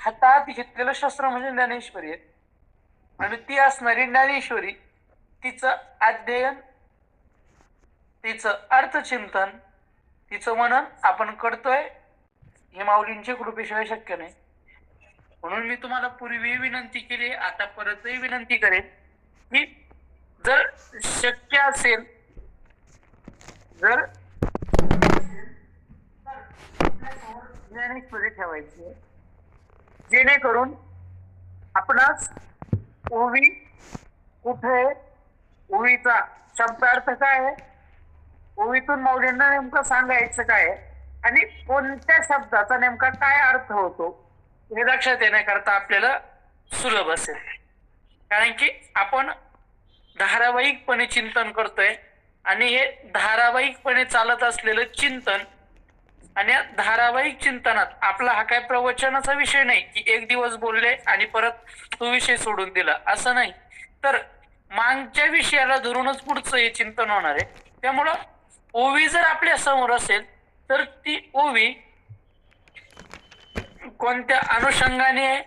हातात घेतलेलं शस्त्र म्हणजे ज्ञानेश्वरी आहे. आणि ती असणारी ज्ञानेश्वरी, तिचं अध्ययन, तिचं अर्थचिंतन, तिचं मनन आपण करतोय, हे माऊलींच्या कृपेशिवाय शक्य नाही. म्हणून मी तुम्हाला पूर्वी विनंती केली, आता परतही विनंती करेन की जर शक्य असेल, जर ज्ञानेश्वरी ठेवायची, जेणेकरून आपणास ओवी कुठे, ओवीचा शब्दार्थ काय आहे, ओवीतून माऊलींना नेमकं सांगायचं काय आहे आणि कोणत्या शब्दाचा नेमका काय अर्थ होतो हे लक्षात येण्याकरता आपल्याला सुलभ असेल. कारण की आपण धारावाहिकपणे चिंतन करतोय आणि हे धारावाहिकपणे चालत असलेलं चिंतन, आणि या धारावाहिक चिंतनात आपला हा काय प्रवचनाचा विषय नाही की एक दिवस बोलले आणि परत तो विषय सोडून दिला, असं नाही. तर मागच्या विषयाला धरूनच पुढचं हे चिंतन होणार आहे. त्यामुळं ओवी जर आपल्या समोर असेल तर ती ओवी कोणत्या अनुषंगाने आहे,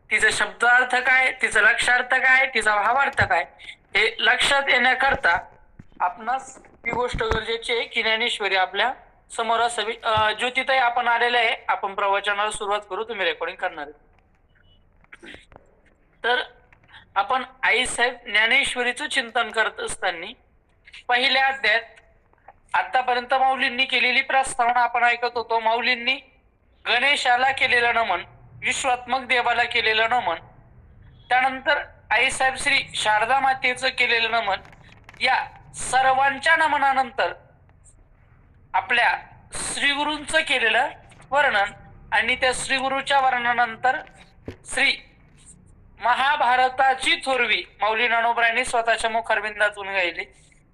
तिचा शब्दार्थ काय, तिचा लक्षार्थ काय, तिचा भावार्थ काय, हे लक्षात येण्याकरता आपणास ती गोष्ट गरजेची आहे की ज्ञानेश्वरी आपल्या समोर असावी. ज्योतिताई आपण आलेले आहे, आपण प्रवचनाला सुरुवात करू, तुम्ही रेकॉर्डिंग करणार आहे. तर आपण आईसाहेब ज्ञानेश्वरीचं चिंतन करत असताना पहिल्या अध्यायात आतापर्यंत माऊलींनी केलेली प्रस्तावना आपण ऐकत होतो. माऊलींनी गणेशाला केलेलं नमन, विश्वात्मक देवाला केलेलं नमन, त्यानंतर आईसाहेब श्री शारदा मातेचं केलेलं नमन, या सर्वांच्या नमनानंतर आपल्या श्रीगुरूंचं केलेलं वर्णन, आणि त्या श्रीगुरूच्या वर्णनानंतर श्री महाभारताची थोरवी माऊली ज्ञानोबरायांनी स्वतःच्या मुखारविंदातून गायली,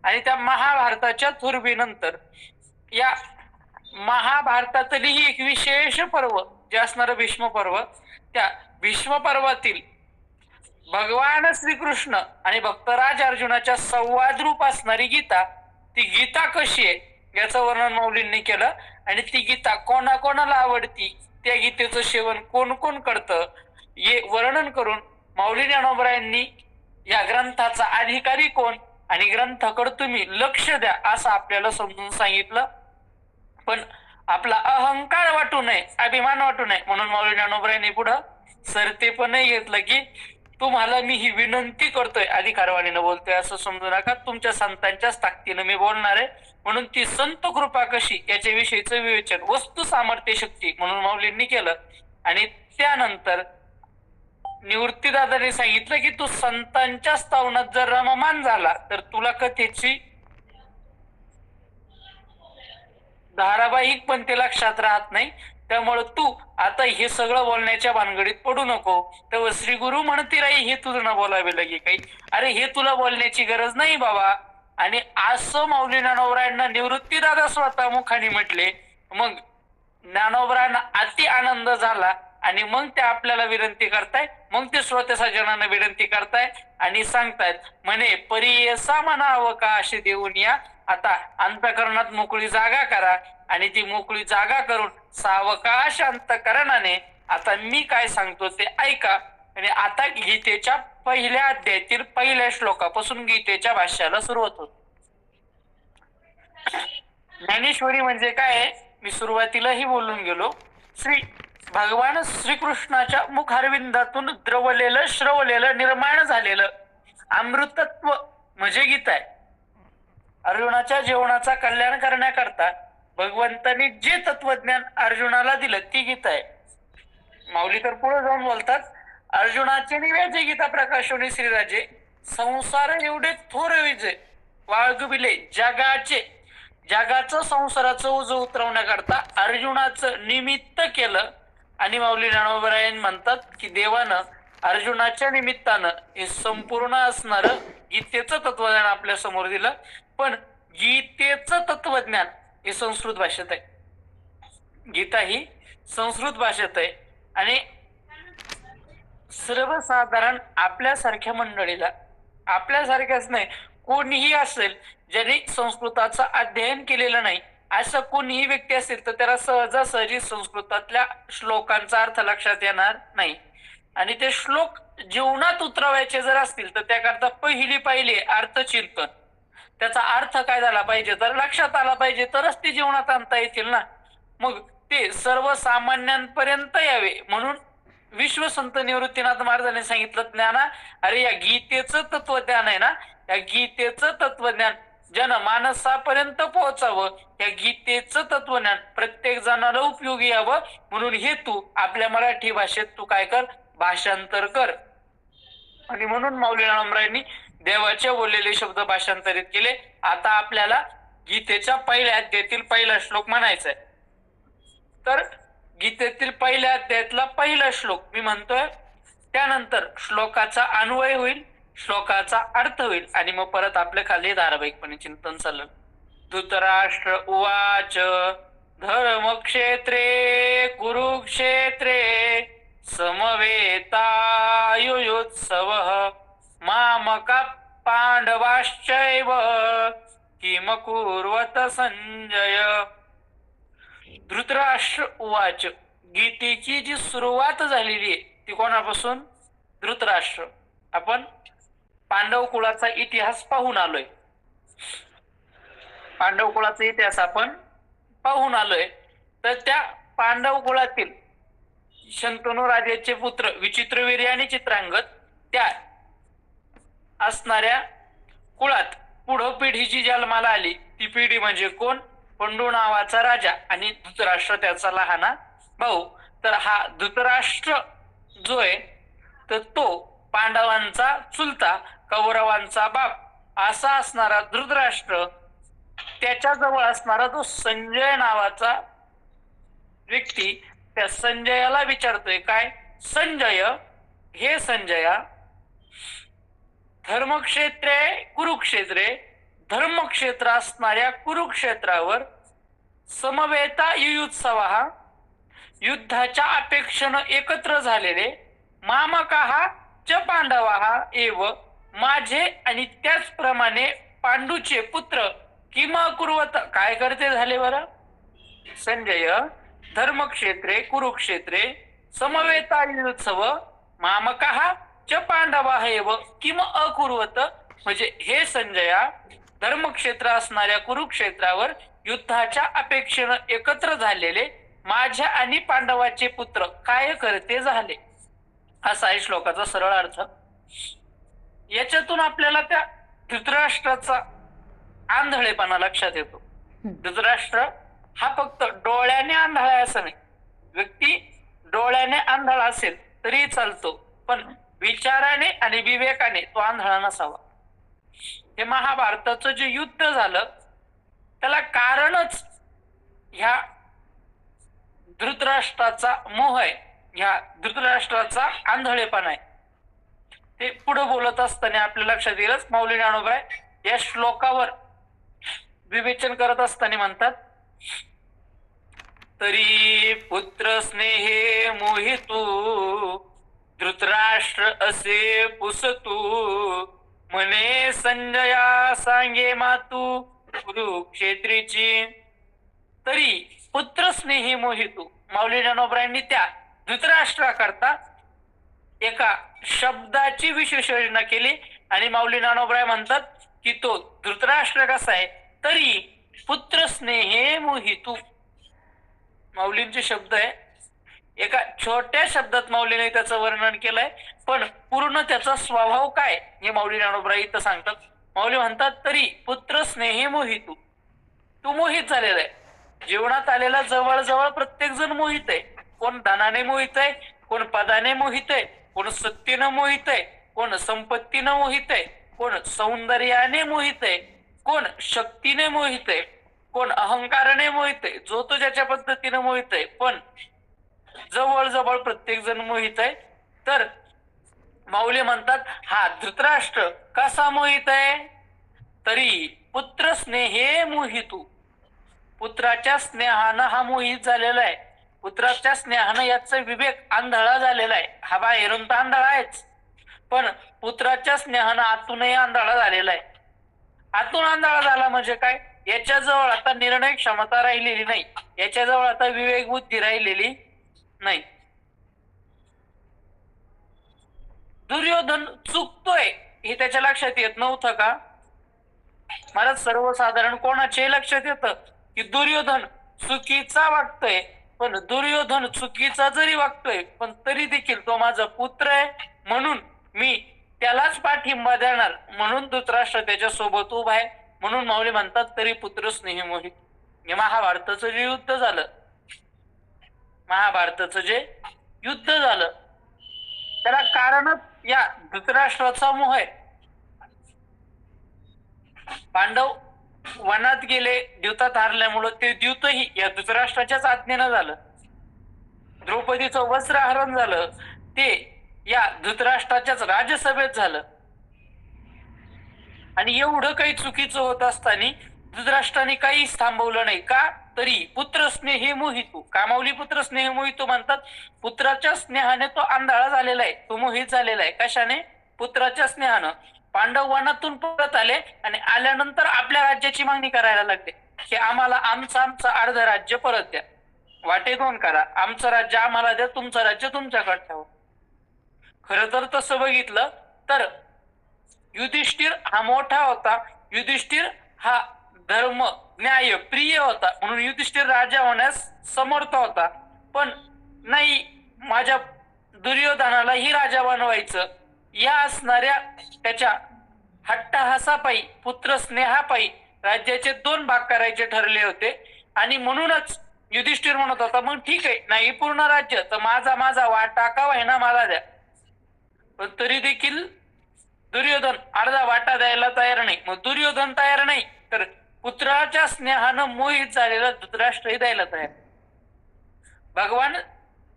आणि त्या महाभारताच्या थोरवीनंतर या महाभारतातली ही एक विशेष पर्व जे असणारं भीष्म पर्व, त्या भीष्म पर्वातील भगवान श्रीकृष्ण आणि भक्तराज अर्जुनाच्या संवाद रूप असणारी गीता, ती गीता कशी आहे याचं वर्णन माऊलींनी केलं. आणि ती गीता कोणाकोणाला आवडती, त्या गीतेचं सेवन कोण कोण करतं हे वर्णन करून माऊली ज्ञानोबरायांनी या ग्रंथाचा अधिकारी कोण आणि ग्रंथाकडे तुम्ही लक्ष द्या असं आपल्याला समजून सांगितलं. पण आपला अहंकार वाटू नये, अभिमान वाटू नये म्हणून माऊली ज्ञानोबरायांनी पुढं सरतेपणे घेतलं की तुम्हाला मी ही विनंती करतोय, अधिकारवाणीनं बोलतोय असं समजू नका, तुमच्या संतांच्याच ताकदीनं मी बोलणार आहे. म्हणून ती संत कृपा कशी याच्याविषयीचं विवेचन वस्तू सामर्थ्य शक्ती म्हणून माऊलींनी केलं. आणि त्यानंतर निवृत्तीदादांनी सांगितलं की तू संतांच्या स्तवनात जर रममान झाला तर तुला कथेची धारावाहिक पण ते लक्षात राहत नाही. त्यामुळे तू आता हे सगळं बोलण्याच्या भानगडीत पडू नको. तेव्हा श्री गुरु म्हणते राही हे तुझं न बोलावे लगे काही, अरे हे तुला बोलण्याची गरज नाही बाबा. आणि असं माऊली ज्ञानोबरायांना निवृत्तीदादा स्वतः मुखाने म्हटले. मग ज्ञानोबरायांना अति आनंद झाला आणि मग ते आपल्याला विनंती करताय, मग ते श्रोते सज्जनांना विनंती करताय आणि सांगतायत म्हणे परियसा म्हणा अवकाश देऊन या, आता अंतकरणात मोकळी जागा करा. आणि ती मोकळी जागा करून सावकाश अंतकरणाने आता मी काय सांगतो ते ऐका. आणि आता गीतेच्या पहिल्या अध्यायातील पहिल्या श्लोकापासून गीतेच्या भाष्याला सुरुवात होते. ज्ञानेश्वरी म्हणजे काय मी सुरुवातीलाही बोलून गेलो. श्री भगवान श्रीकृष्णाच्या मुखारविंदातून द्रवलेलं, श्रवलेलं, निर्माण झालेलं अमृतत्व म्हणजे गीता आहे. अर्जुनाच्या जीवनाचा कल्याण करण्याकरता भगवंतांनी जे तत्वज्ञान अर्जुनाला दिलं ती गीता आहे. माऊली तर पुढे जाऊन बोलतात, अर्जुनाचे निव्याचे गीता प्रकाशवणी श्रीराजे, संसार एवढे थोर विजे वाळगविले जगाचं संसाराचं ओझ उतरवण्याकरता अर्जुनाचं निमित्त केलं. आणि माऊली ज्ञानोबरायन म्हणतात की देवानं अर्जुनाच्या निमित्तानं हे संपूर्ण असणारं गीतेचं तत्वज्ञान आपल्या समोर दिलं. पण गीतेचं तत्वज्ञान हे संस्कृत भाषेत आहे. गीता ही संस्कृत भाषेत आहे. आणि सर्वसाधारण आपल्यासारख्या मंडळीला, आपल्यासारख्याच नाही कोणीही असेल ज्यांनी संस्कृताचं अध्ययन केलेलं नाही असं कोणीही व्यक्ती असेल तर त्याला सहजासहजी संस्कृतातल्या श्लोकांचा अर्थ लक्षात येणार नाही. आणि ते श्लोक जीवनात उतरवायचे जर असतील तर त्याकरता पहिले अर्थचिंतन, त्याचा अर्थ काय झाला पाहिजे तर लक्षात आला पाहिजे, तरच ते जीवनात आणता येतील ना. मग ते सर्वसामान्यांपर्यंत यावे म्हणून विश्वसंत निवृत्तीनाथ महाराजांनी सांगितलं, ज्ञाना अरे या गीतेचं तत्वज्ञान आहे ना, या गीतेचं तत्वज्ञान जनमानसापर्यंत पोहोचावं, या गीतेचं तत्वज्ञान प्रत्येक जणाला उपयोगी यावं म्हणून हे तू आपल्या मराठी भाषेत तू काय कर, भाषांतर कर. आणि म्हणून माऊली ज्ञानोबरायांनी देवाचे बोललेले शब्द भाषांतरित केले. आता आपल्याला गीतेच्या पहिल्या अध्यायातील पहिला श्लोक म्हणायचा आहे. तर गीतेतील पहिल्या अध्यायातला पहिला श्लोक मी म्हणतोय, त्यानंतर श्लोकाचा अन्वय होईल, श्लोकाचा अर्थ होईल आणि मग परत आपल्या खाली धारावाहिकपणे चिंतन चाललं. धृतराष्ट्र उवाच धर्मक्षेत्रे कुरुक्षेत्रे समवेतायुयुत्सवः मामका पांडवाश्चैव किम कुर्वत संजय. धृतराष्ट्र उवाच, गीतेची जी सुरुवात झालेली आहे ती कोणापासून? धृतराष्ट्र. आपण पांडव कुळाचा इतिहास पाहून आलोय, पांडव कुळाचा इतिहास आपण पाहून आलोय. तर त्या पांडव कुळातील शंतनू राजाचे पुत्र विचित्रवीर्य आणि चित्रांगद, त्या असणाऱ्या कुळात पुढं पिढी जन्माला आली ती पिढी म्हणजे कोण? पंडू नावाचा राजा आणि धृतराष्ट्र त्याचा लहाना भाऊ. तर हा धृतराष्ट्र जो आहे तर तो पांडवांचा चुलता, कौरवांचा बाप असा असणारा धृतराष्ट्र, त्याच्या जवळ असणारा तो संजय नावाचा व्यक्ती त्या संजयाला विचारतोय काय, संजय हे संजया, धर्मक्षेत्रे कुरुक्षेत्रे, धर्मक्षेत्र असणाऱ्या कुरुक्षेत्रावर समवेता युयुत्सवा, युद्धाच्या अपेक्षेनं एकत्र झालेले, मामकाहा च पांडवाहा एव, माझे आणि त्याचप्रमाणे पांडूचे पुत्र किम कुर्वत, काय करते झाले बरं? संजय धर्मक्षेत्रे कुरुक्षेत्रे समवेता युयुत्सव मामकाहा च पांडवाहा एव किम अकुर्वत, म्हणजे हे संजया धर्मक्षेत्र असणाऱ्या कुरुक्षेत्रावर युद्धाच्या अपेक्षेनं एकत्र झालेले माझ्या आणि पांडवाचे पुत्र काय करते झाले, असा आहे श्लोकाचा सरळ अर्थ. याच्यातून आपल्याला त्या धृतराष्ट्राचा आंधळेपणा लक्षात येतो. धृतराष्ट्र हा फक्त डोळ्याने आंधळा आहे असं नाही. व्यक्ती डोळ्याने आंधळा असेल तरी चालतो, पण विचाराने आणि विवेकाने तो आंधळा नसावा. हे महाभारताचं जे युद्ध झालं त्याला कारणच ह्या धृतराष्ट्राचा मोह आहे, ह्या धृतराष्ट्राचा आंधळेपणा आहे. ते पुढे बोलत असताना आपल्या लक्षात येईलच. माऊली ज्ञानोबा या श्लोकावर विवेचन करत असताना म्हणतात, तरी पुत्र स्नेहे मोहितू धृतराष्ट्र असे पुसतू, म्हणे संजया सांगे मातू कुरुक्षेत्रीची. तरी पुत्र स्नेही मोहितू, माऊली ज्ञानोबरायांनी त्या धृतराष्ट्राकरता एका शब्दाची विशेषणा केली आणि माऊली ज्ञानोबराय म्हणतात की तो धृतराष्ट्र कसा आहे, तरी पुत्र स्नेहे मोहितू. माऊलींचे शब्द आहे, एका छोट्या शब्दात माऊलीने त्याचं वर्णन केलंय, पण पूर्ण त्याचा स्वभाव काय हे माऊली ज्ञानोबराय इथं सांगतात. माऊली म्हणतात तरी पुत्र स्नेहे मोहितू, तू मोहित झालेला आहे. जीवनात आलेला जवळजवळ प्रत्येक जण मोहित आहे. कोण धनाने मोहित आहे, कोण पदाने मोहित आहे, कोण सत्तेनं मोहित आहे, कोण संपत्तीनं मोहित आहे, कोण सौंदर्याने मोहित आहे, कोण शक्तीने मोहित आहे, कोण अहंकाराने मोहित आहे, जो तो ज्याच्या पद्धतीने मोहित आहे, पण जवळजवळ प्रत्येक जण मोहित आहे. तर माऊली म्हणतात हा धृतराष्ट्र कसा मोहित आहे, तरी पुत्र स्नेहे मोहितू, पुत्राच्या स्नेहानं हा मोहित झालेला आहे. पुत्राच्या स्नेहानं याचा विवेक आंधळा झालेला आहे. हा बाहेरून तर आंधळा आहेच, पण पुत्राच्या स्नेहानं आतूनही आंधळा झालेला आहे. आतून आंधळा झाला म्हणजे काय, याच्याजवळ आता निर्णय क्षमता राहिलेली नाही, याच्याजवळ आता विवेक बुद्धी राहिलेली नाही. दुर्योधन चुकतोय हे त्याच्या लक्षात येत नव्हतं का? मला सर्वसाधारण कोणाचे लक्षात येतं की दुर्योधन चुकीचा वागतोय, पण दुर्योधन चुकीचा जरी वागतोय पण तरी देखील तो माझा पुत्र आहे, म्हणून मी त्यालाच पाठिंबा देणार, म्हणून धृतराष्ट्र त्याच्या सोबत उभा आहे. म्हणून माऊली म्हणतात तरी पुत्र स्नेह मोहित. महाभारताचं जे युद्ध झालं, महाभारताचं जे युद्ध झालं त्याला कारणच या धृतराष्ट्राचा मोह आहे. पांडव वनात गेले, द्यूतात हारल्यामुळं ते द्यूतही या धृतराष्ट्राच्याच आज्ञेनं झालं. द्रौपदीचं वस्त्रहरण झालं ते या धृतराष्ट्राच्याच राजसभेत झालं. आणि एवढं काही चुकीचं होत असताना धृतराष्ट्राने काहीच थांबवलं नाही का? तरी पुत्र स्नेह मोहितो. कामावली पुत्र स्नेह मोहितो म्हणतात. पुत्राच्या स्नेहाने तो आंधळा झालेला आहे, तो मोहित झालेला आहे. कशाने? पुत्राच्या स्नेहानं. पांडव वनातून परत आले आणि आल्यानंतर आपल्या राज्याची मागणी करायला लागले की आम्हाला आमचं अर्ध राज्य परत द्या, वाटे दोन करा, आमचं राज्य आम्हाला द्या, तुमचं राज्य तुमच्याकडे ठेवा. खरं तर तसं बघितलं तर युधिष्ठिर हा मोठा होता, युधिष्ठिर हा धर्म न्याय प्रिय होता, म्हणून युधिष्ठिर राजा होण्यास समर्थ होता. पण नाही, माझ्या दुर्योधनालाही राजा बनवायचं या असणाऱ्या त्याच्या हट्टहासापायी, पुत्र स्नेहापायी राज्याचे 2 भाग करायचे ठरले होते. आणि म्हणूनच युधिष्ठिर म्हणत होता मग ठीक आहे, नाही पूर्ण राज्य तर माझा वाटा का व्हायना मला द्या. पण तरी देखील दुर्योधन अर्धा वाटा द्यायला तयार नाही. मग दुर्योधन तयार नाही तर पुत्राच्या स्नेहानं मोहित झालेला धृतराष्ट्रही द्यायला तयार. भगवान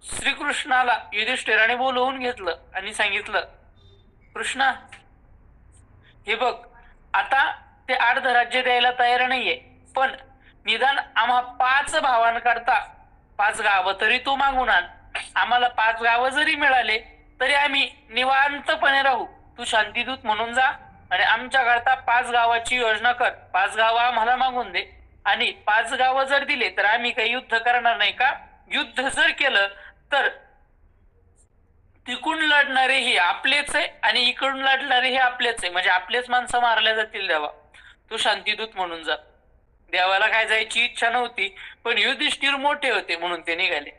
श्रीकृष्णाला युधिष्ठिराने बोलवून घेतलं आणि सांगितलं, कृष्णा हे बघ, आता ते अर्ध राज्य द्यायला तयार नाहीये, पण निदान आम्हा 5 भावांकरता 5 गावं तरी तू मागून आण. आम्हाला 5 गावं जरी मिळाले तरी आम्ही निवांतपणे राहू. तू शांतीदूत म्हणून जा आणि आमच्याकरता 5 गावाची योजना कर. 5 गावं आम्हाला मागून दे आणि 5 गावं जर दिले तर आम्ही काही युद्ध करणार नाही का? युद्ध जर केलं तर तिकडून लढणारे हे आपलेच आहे आणि इकडून लढणारे हे आपलेच आहे, म्हणजे आपलेच माणसं मारल्या जातील. देवा तू शांतीदूत म्हणून जा. देवाला काय जायची इच्छा नव्हती, पण युधिष्ठिर मोठे होते म्हणून ते निघाले.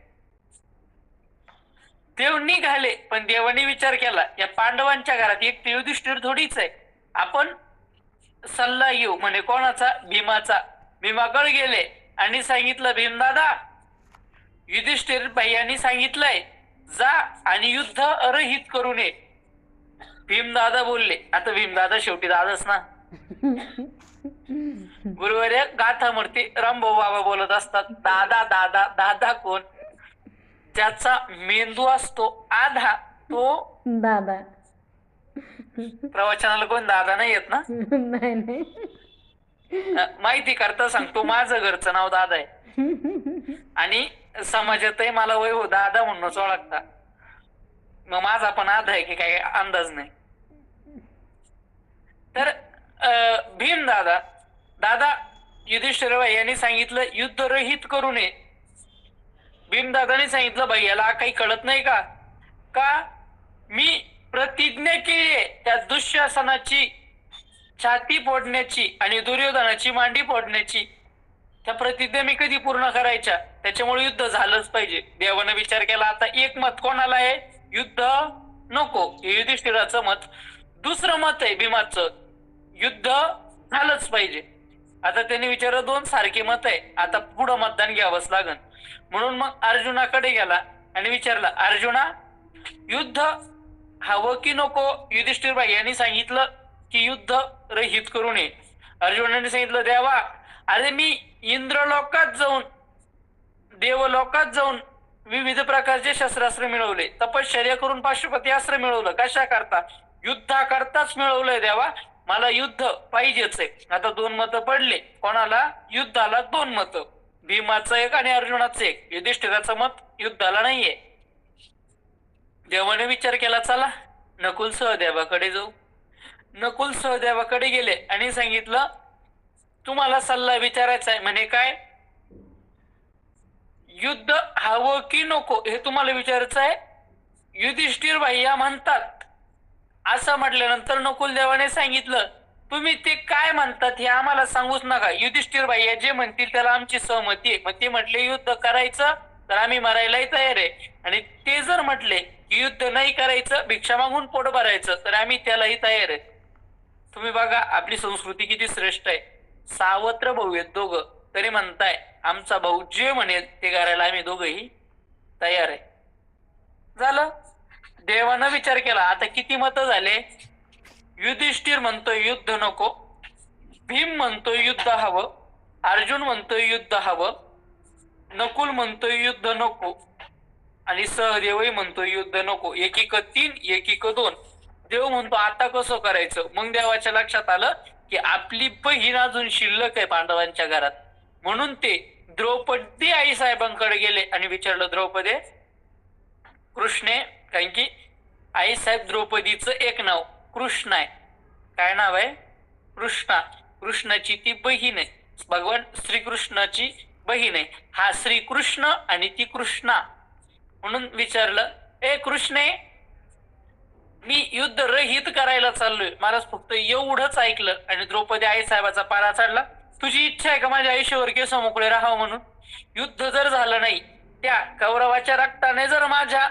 देव निघाले, पण देवाने विचार केला या पांडवांच्या घरात एक युधिष्ठिर थोडीच आहे, आपण सल्ला घेऊ. म्हणे कोणाचा? भीमाचा. भीमाकडे गेले आणि सांगितलं, भीमदादा युधिष्ठिर भैयांनी सांगितलंय जा आणि युद्ध रहित करू नये. भीमदादा बोलले. आता भीमदादा शेवटी दादाच ना. गुरुवर्य गाथा मूर्ती रामभाऊ बाबा बोलत असतात, दादा दादा दादा कोण? ज्याचा मेंदू असतो आधा तो दादा. प्रवचनाला कोण दादा नाही येत ना? नाही. माहिती करता सांगतो, माझं घरचं नाव दादा आहे आणि समाजातही मला वय हो दादा म्हणूनच ओळखता. मग माझा पण आधा आहे की काही अंदाज नाही. तर भीम दादा युधिष्ठिर यांनी सांगितलं युद्ध रहित करू नये. भीमदादाने सांगितलं, भैयाला काही कळत नाही का? मी प्रतिज्ञा केली आहे त्या दुःशासनाची छाती फोडण्याची आणि दुर्योधनाची मांडी फोडण्याची. त्या प्रतिज्ञा मी कधी पूर्ण करायच्या, त्याच्यामुळे युद्ध झालंच पाहिजे. देवानं विचार केला, आता एक मत कोणाला आहे? युद्ध नको, हे युधिष्ठिराचं मत. दुसरं मत आहे भीमाचं, युद्ध झालंच पाहिजे. आता त्यांनी विचारलं 2 सारखे मत आहे, आता पुढं मतदान घ्यावंच लागन. म्हणून मग अर्जुनाकडे गेला आणि विचारला, अर्जुना युद्ध हवं की नको? युधिष्ठिर भाई यांनी सांगितलं की युद्ध रहित करू नये. अर्जुनाने सांगितलं, देवा अरे मी इंद्रलोकात जाऊन देवलोकात जाऊन विविध प्रकारचे शस्त्रास्त्र मिळवले, तपश्चर्या करून पाशुपती अस्त्र मिळवलं. कशा करता? युद्धाकरताच मिळवलंय देवा, मला युद्ध पाहिजेच आहे. आता 2 मतं पडले. कोणाला? युद्धाला 2 मतं, भीमाचं 1 आणि अर्जुनाचं 1. युधिष्ठिराचं मत युद्धाला नाहीये. देवाने विचार केला, चला नकुल सहदेवाकडे जाऊ. नकुल सहदेवाकडे गेले आणि सांगितलं, तुम्हाला सल्ला विचारायचा आहे. म्हणे काय, युद्ध हवं की नको हे तुम्हाला विचारायचं आहे. युधिष्ठिर भैया म्हणतात असं म्हटल्यानंतर नकुल देवाने सांगितलं, तुम्ही ते काय म्हणतात हे आम्हाला सांगूच नका. युधिष्ठिर भैया जे म्हणतील त्याला आमची सहमती आहे. मग ते म्हटले युद्ध करायचं तर आम्ही मरायलाही तयार आहे, आणि ते जर म्हटले की युद्ध नाही करायचं, भिक्षा मागून पोट भरायचं, तर आम्ही त्यालाही तयार आहे. तुम्ही बघा आपली संस्कृती किती श्रेष्ठ आहे. सावत्र भाऊ आहेत दोघं, तरी म्हणताय आमचा भाऊ जे म्हणेल ते करायला आम्ही दोघंही तयार आहे. झालं. देवानं विचार केला, आता किती मत झाले. युधिष्ठिर म्हणतोय युद्ध नको, भीम म्हणतोय युद्ध हवं, अर्जुन म्हणतोय युद्ध हवं, नकुल म्हणतोय युद्ध नको, आणि सहदेवही म्हणतोय युद्ध नको. एकीक 3 एकीक 2. देव म्हणतो आता कसं करायचं. मग देवाच्या लक्षात आलं की आपली बहीण अजून शिल्लक आहे पांडवांच्या घरात, म्हणून ते द्रौपदी आई साहेबांकडे गेले आणि विचारलं, द्रौपदी कृष्णे, कारण की आई साहेब द्रौपदीचं एक नाव कृष्ण आहे. काय नाव आहे? कृष्णा. कृष्णाची ती बहीण आहे, भगवान श्रीकृष्णाची बहीण आहे. हा श्रीकृष्ण आणि ती कृष्णा. म्हणून विचारलं, ए कृष्णे, मी युद्ध रहित करायला चाललोय, मला फक्त एवढंच ऐकलं आणि द्रौपदी आई साहेबाचा पारा चढला. तुझी इच्छा आहे का माझ्या आयुष्यावर केस मोकळे राहावं म्हणून? युद्ध जर झालं नाही, त्या कौरवाच्या रक्ताने जर माझ्या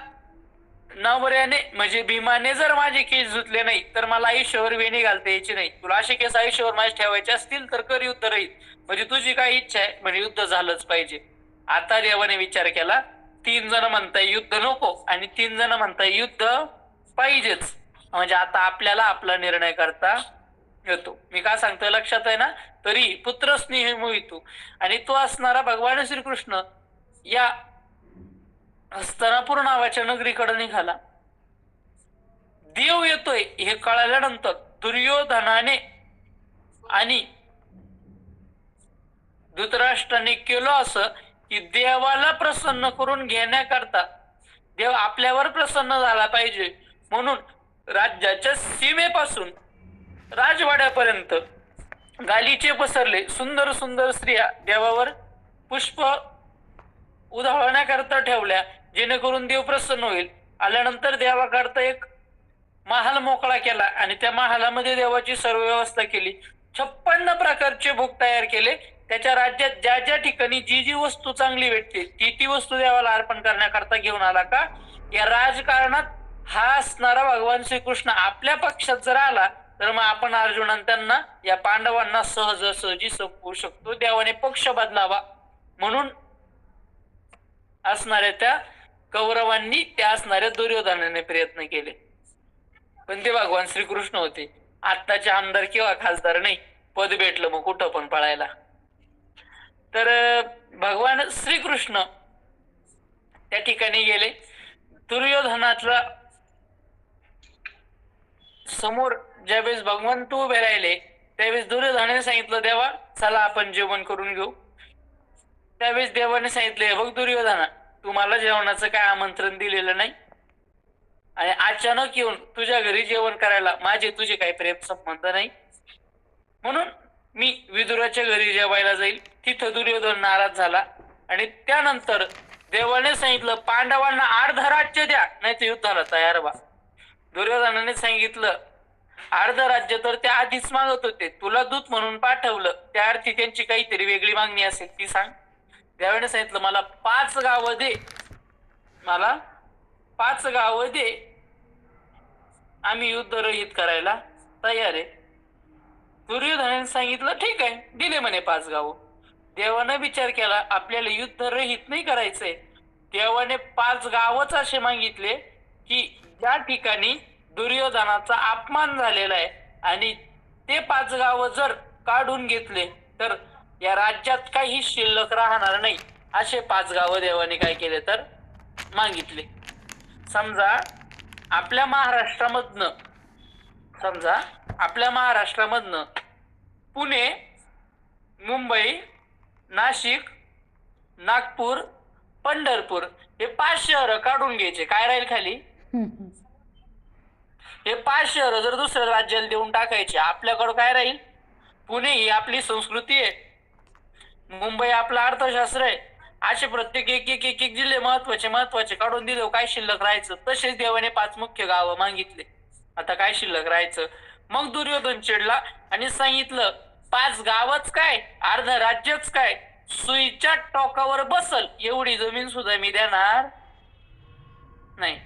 नवऱ्याने म्हणजे भीमाने जर माझे केस धुतले नाही, तर मला आयुष्यावर वेणी घालता यायची नाही. तुला असे केस आयुष्यावर माझे ठेवायचे असतील तर कर युद्ध रहित. म्हणजे तुझी काय इच्छा आहे? म्हणजे युद्ध झालंच पाहिजे. आता देवाने विचार केला, 3 जण म्हणताय युद्ध नको आणि 3 जण म्हणताय युद्ध पाहिजेच. म्हणजे आता आपल्याला आपला निर्णय करता येतो. मी काय सांगतोय लक्षात आहे ना? तरी पुत्र स्नेह मोहितो, आणि तो असणारा भगवान श्रीकृष्ण या हस्तिनापूर नावाच्या नगरीकडे निघाला. देव येतोय हे कळाल्यानंतर दुर्योधनाने आणि धृतराष्ट्राने केलं असं की देवाला प्रसन्न करून घेण्याकरता, देव आपल्यावर प्रसन्न झाला पाहिजे म्हणून राज्याच्या सीमेपासून राजवाड्यापर्यंत गालीचे पसरले. सुंदर सुंदर स्त्रिया देवावर पुष्प उधळण्याकरता ठेवल्या, जेणेकरून देव प्रसन्न होईल. आल्यानंतर देवाकरता एक महाल मोकळा केला आणि त्या महालामध्ये देवाची सर्व व्यवस्था केली. 56 प्रकारचे भोग तयार केले. त्याच्या राज्यात ज्या ज्या ठिकाणी जी जी वस्तू चांगली भेटते ती ती वस्तू देवाला अर्पण करण्याकरता घेऊन आला. का या राजकारणात हा असणारा भगवान श्रीकृष्ण आपल्या पक्षात जर आला तर मग आपण अर्जुनांना त्यांना या पांडवांना सहजासहजी संपवू शकतो. देवाने पक्ष बदलावा म्हणून असणाऱ्या त्या कौरवांनी त्या असणाऱ्या दुर्योधनाने प्रयत्न केले, पण ते भगवान श्रीकृष्ण होते. आत्ताचे आमदार किंवा खासदार नाही, पद भेटलं मग कुठं पण पळायला. तर भगवान श्रीकृष्ण त्या ठिकाणी गेले. दुर्योधनातला समोर ज्यावेळेस भगवंत उभे राहिले त्यावेळेस दुर्योधनाने सांगितलं, देवा चला आपण जेवण करून घेऊ. त्यावेळेस देवाने सांगितले, बघ दुर्योधना, तुम्हाला जेवणाचं काय आमंत्रण दिलेलं नाही आणि अचानक येऊन तुझ्या घरी जेवण करायला माझे तुझे काही प्रेम संबंध नाही, म्हणून मी विदुराच्या घरी जेवायला जाईल. तिथं दुर्योधन नाराज झाला आणि त्यानंतर देवाने सांगितलं, पांडवांना अर्ध राज्य द्या नाही तर युद्धाला तयार व्हा. दुर्योधनाने सांगितलं, अर्ध राज्य तर ते आधीच मागत होते, तुला दूत म्हणून पाठवलं, त्या अर्थी त्यांची काहीतरी वेगळी मागणी असेल ती सांग. देवाने सांगितलं, मला 5 गावं दे, मला 5 गावं दे, आम्ही युद्ध रहित करायला तयार आहे. दुर्योधनाने सांगितलं ठीक आहे, दिले म्हणे 5 गावं. देवाने विचार केला, आपल्याला युद्ध रहित नाही करायचंय. देवाने 5 गावच असे मागितले की ज्या ठिकाणी दुर्योधनाचा अपमान झालेला आहे आणि ते 5 गावं जर काढून घेतले तर या राज्यात काही शिल्लक राहणार नाही. असे 5 गावं देवाने काय केले तर मागितले. समजा आपल्या महाराष्ट्रामधनं पुणे, मुंबई, नाशिक, नागपूर, पंढरपूर हे 5 शहर काढून घ्यायचे. काय राहील खाली? हे 5 शहर जर दुसऱ्या राज्याला देऊन टाकायचे, आपल्याकडं काय राहील? पुणे ही आपली संस्कृती आहे, मुंबई आपलं अर्थशास्त्र आहे. असे प्रत्येक एक एक एक एक जिल्हे महत्वाचे महत्वाचे काढून दिले, काय शिल्लक राहायचं. तसेच देवाने 5 मुख्य गावं मागितले, आता काय शिल्लक राहायचं. मग दुर्योधन चिडला आणि सांगितलं 5 गावच काय, अर्ध राज्यच काय, सुईच्या टोकावर बसल एवढी जमीन सुद्धा मी देणार नाही.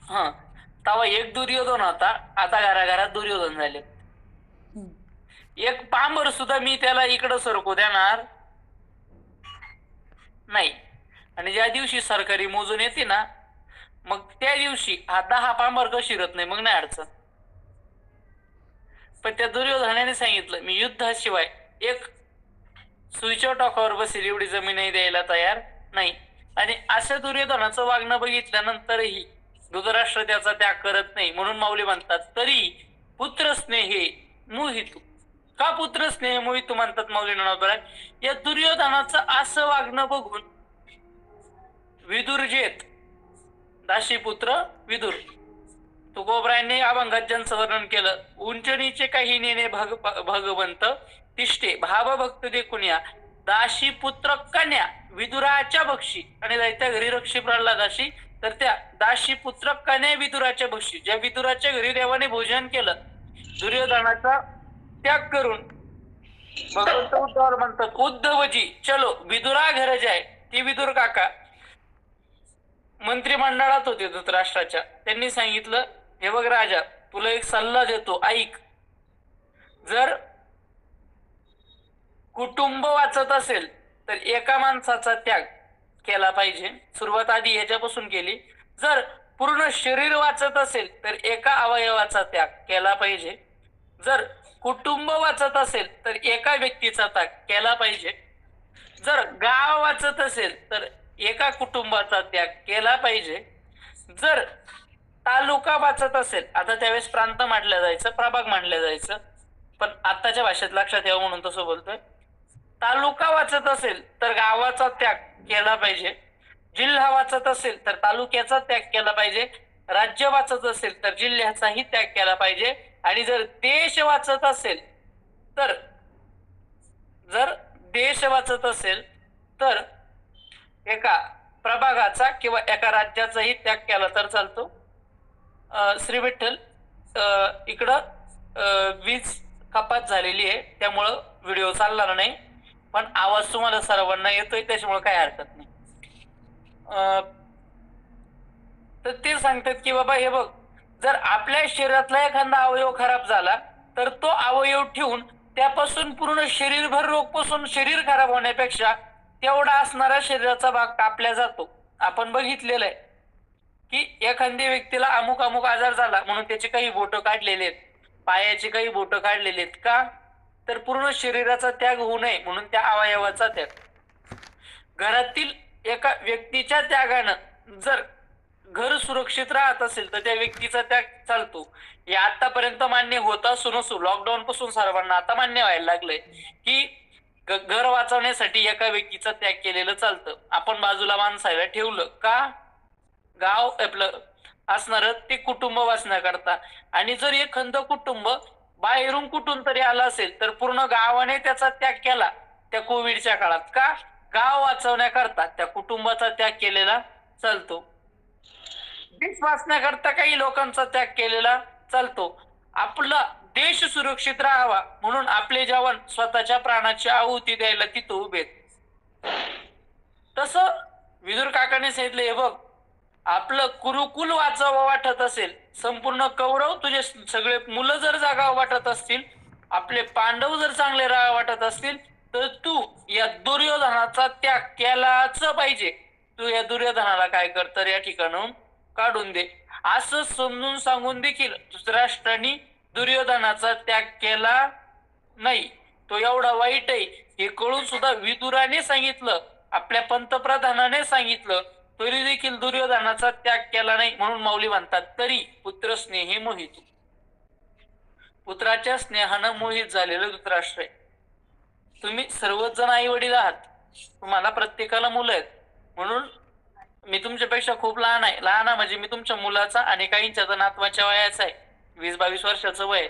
हा, तेव्हा एक दुर्योधन होता, आता घराघरात दुर्योधन झाले. एक पांबर सुद्धा मी त्याला इकडं सरकू देणार नाही. आणि ज्या दिवशी सरकारी मोजून येते ना, मग त्या दिवशी हा 10 पांबर का शिरत नाही, मग नाही अडचण. पण त्या दुर्योधनाने सांगितलं मी युद्धाशिवाय एक सुईच्या टोकावर बसेल एवढी जमीनही द्यायला तयार नाही. आणि असं दुर्योधनाचं वागणं बघितल्यानंतरही धृतराष्ट्र त्याचा त्याग करत नाही. म्हणून माऊली म्हणतात तरी पुत्र स्नेहे मोहितू. का पुत्र स्नेह मोहितू म्हणतात माऊली ज्ञानोबराय? या दुर्योधनाचं असं वागणं बघून विदुर जेत, दाशीपुत्र विदुर, तुकोबरायांनी अभंगात ज्यांचं वर्णन केलं, उंच नीचे काही नेणे भगवंत तिष्ठे भाव भक्त देखुनिया दाशी पुत्र कन्या विदुराच्या बक्षी. आणि दैत्या घरी रक्षी प्रल्हादाशी, तर त्या दाशी पुत्र कन्या विदुराच्या बक्षी. ज्या विदुराच्या घरी देवाने भोजन केलं, दुर्योधनाचा त्याग करून भगवंत उद्धवाला म्हणतात उद्धवजी चलो विदुरा घर जाय. ती विदुर काका मंत्रिमंडळात होते धृतराष्ट्राच्या. त्यांनी सांगितलं हे बघ राजा, तुला एक सल्ला देतो ऐक. जर कुटुंब वाचत असेल तर एका माणसाचा त्याग केला पाहिजे. सुरुवात आधी ह्याच्यापासून केली. जर पूर्ण शरीर वाचत असेल तर एका अवयवाचा त्याग केला पाहिजे. जर कुटुंब वाचत असेल तर एका व्यक्तीचा त्याग केला पाहिजे. जर गाव वाचत असेल तर एका कुटुंबाचा त्याग केला पाहिजे. जर तालुका वाचत असेल, आता त्यावेळेस प्रांत मांडल्या जायचं, प्रभाग मांडल्या जायचं, पण आताच्या भाषेत लक्षात यावं म्हणून तसं बोलतोय. तालुका वाचत असेल तर गावाचा त्याग केला पाहिजे. जिल्हा वाचत असेल तर तालुक्याचा त्याग केला पाहिजे. राज्य वाचत असेल तर जिल्ह्याचाही त्याग केला पाहिजे. आणि जर देश वाचत असेल तर एका प्रभागाचा किंवा एका राज्याचाही त्याग केला तर चालतो. श्री विठ्ठल, इकडं वीज कपात झालेली आहे, त्यामुळं व्हिडिओ चालणार नाही, पण आवाज तुम्हाला सर्वांना येतोय, त्याच्यामुळे काही हरकत नाही. तर ते सांगतात की बाबा हे बघ, जर आपल्या शरीरातला एखादा अवयव खराब झाला तर तो अवयव ठेवून त्यापासून पूर्ण शरीरभर रोग पासून शरीर खराब होण्यापेक्षा तेवढा असणारा शरीराचा भाग कापला जातो. आपण बघितलेलं आहे की एखाद्या व्यक्तीला अमुक अमुक आजार झाला म्हणून त्याचे काही बोटं काढलेले आहेत, पायाचे काही बोटं काढलेले आहेत. का? तर पूर्ण शरीराचा त्याग होऊ नये म्हणून त्या अवयवाचा त्याग. घरातील एका व्यक्तीच्या त्यागानं जर घर सुरक्षित राहत असेल तर त्या व्यक्तीचा त्याग चालतो. हे आतापर्यंत मान्य होत असून लॉकडाऊन पासून सर्वांना आता मान्य व्हायला लागलंय की घर वाचवण्यासाठी एका व्यक्तीचा त्याग केलेलं चालतं. आपण बाजूला माणसाला ठेवलं का? गाव आपलं असणार ते कुटुंब वाचण्याकरता. आणि जर एखाद कुटुंब बाहेरून कुठून तरी आलं असेल तर पूर्ण गावाने त्याचा त्याग केला त्या कोविडच्या काळात. का? गाव वाचवण्याकरता त्या कुटुंबाचा त्याग केलेला चालतो. देश वाचण्याकरता काही लोकांचा त्याग केलेला चालतो. आपला देश सुरक्षित राहावा म्हणून आपले जवान स्वतःच्या प्राणाची आहुती द्यायला तिथं उभे. तसं विदुर काकाने सांगितलं हे बघ, आपलं कुरुकुल वाचावं वाटत असेल, संपूर्ण कौरव तुझे सगळे मुलं जर जागावं वाटत असतील, आपले पांडव जर चांगले राहावं वाटत असतील, तर तू या दुर्योधनाचा त्याग केलाच पाहिजे. तू या दुर्योधनाला काय कर तर या ठिकाणून काढून दे. असं समजून सांगून देखील धृतराष्ट्राने दुर्योधनाचा त्याग केला नाही. तो एवढा वाईट आहे हे कळून सुद्धा विदुराने सांगितलं, आपल्या पंतप्रधानाने सांगितलं, तरी देखील दुर्योधनाचा त्याग केला नाही. म्हणून माऊली म्हणतात तरी पुत्र स्नेही मोहित. पुत्राच्या स्नेहानं मोहित झालेलं धृतराष्ट्र आहे. तुम्ही सर्वच जण आई वडील आहात, तुम्हाला प्रत्येकाला मुलं आहेत. म्हणून मी तुमच्यापेक्षा खूप लहान आहे. लहान म्हणजे मी तुमच्या मुलाचा आणि काहींच्या नातवाच्या वयाचा आहे, 20-22 वर्षाचं वय.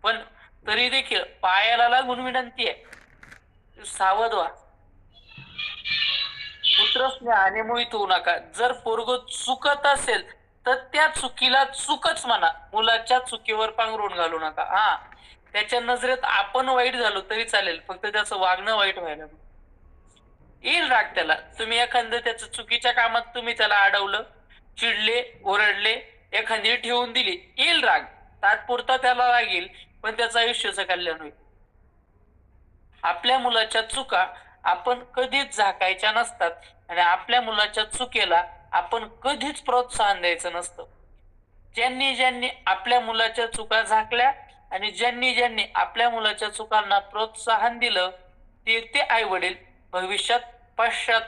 पण तरी देखील पायाला लागून विनंती आहे, सावध व्हा, पुत्रस्नेहाने मोहित होऊ नका. जर पोरग चुकत असेल तर त्या चुकीला चुकच म्हणा, मुलाच्या चुकीवर पांघरून घालू नका. हा, त्याच्या नजरेत आपण वाईट झालो तरी चालेल, फक्त त्याचं वागणं वाईट व्हायला नको. येईल राग त्याला. तुम्ही एखादं त्याचं चुकीच्या कामात तुम्ही त्याला अडवलं, चिडले, ओरडले, एखादी ठेवून दिली, येईल राग. तात्पुरता त्याला लागेल, पण त्याचं आयुष्याचं कल्याण होईल. आपल्या मुलाच्या चुका आपण कधीच झाकायच्या नसतात आणि आपल्या मुलाच्या चुकीला आपण कधीच प्रोत्साहन द्यायचं नसतं. ज्यांनी ज्यांनी आपल्या मुलाच्या चुका झाकल्या आणि ज्यांनी ज्यांनी आपल्या मुलाच्या चुकांना प्रोत्साहन दिलं, ते आई वडील भविष्यात पश्चात,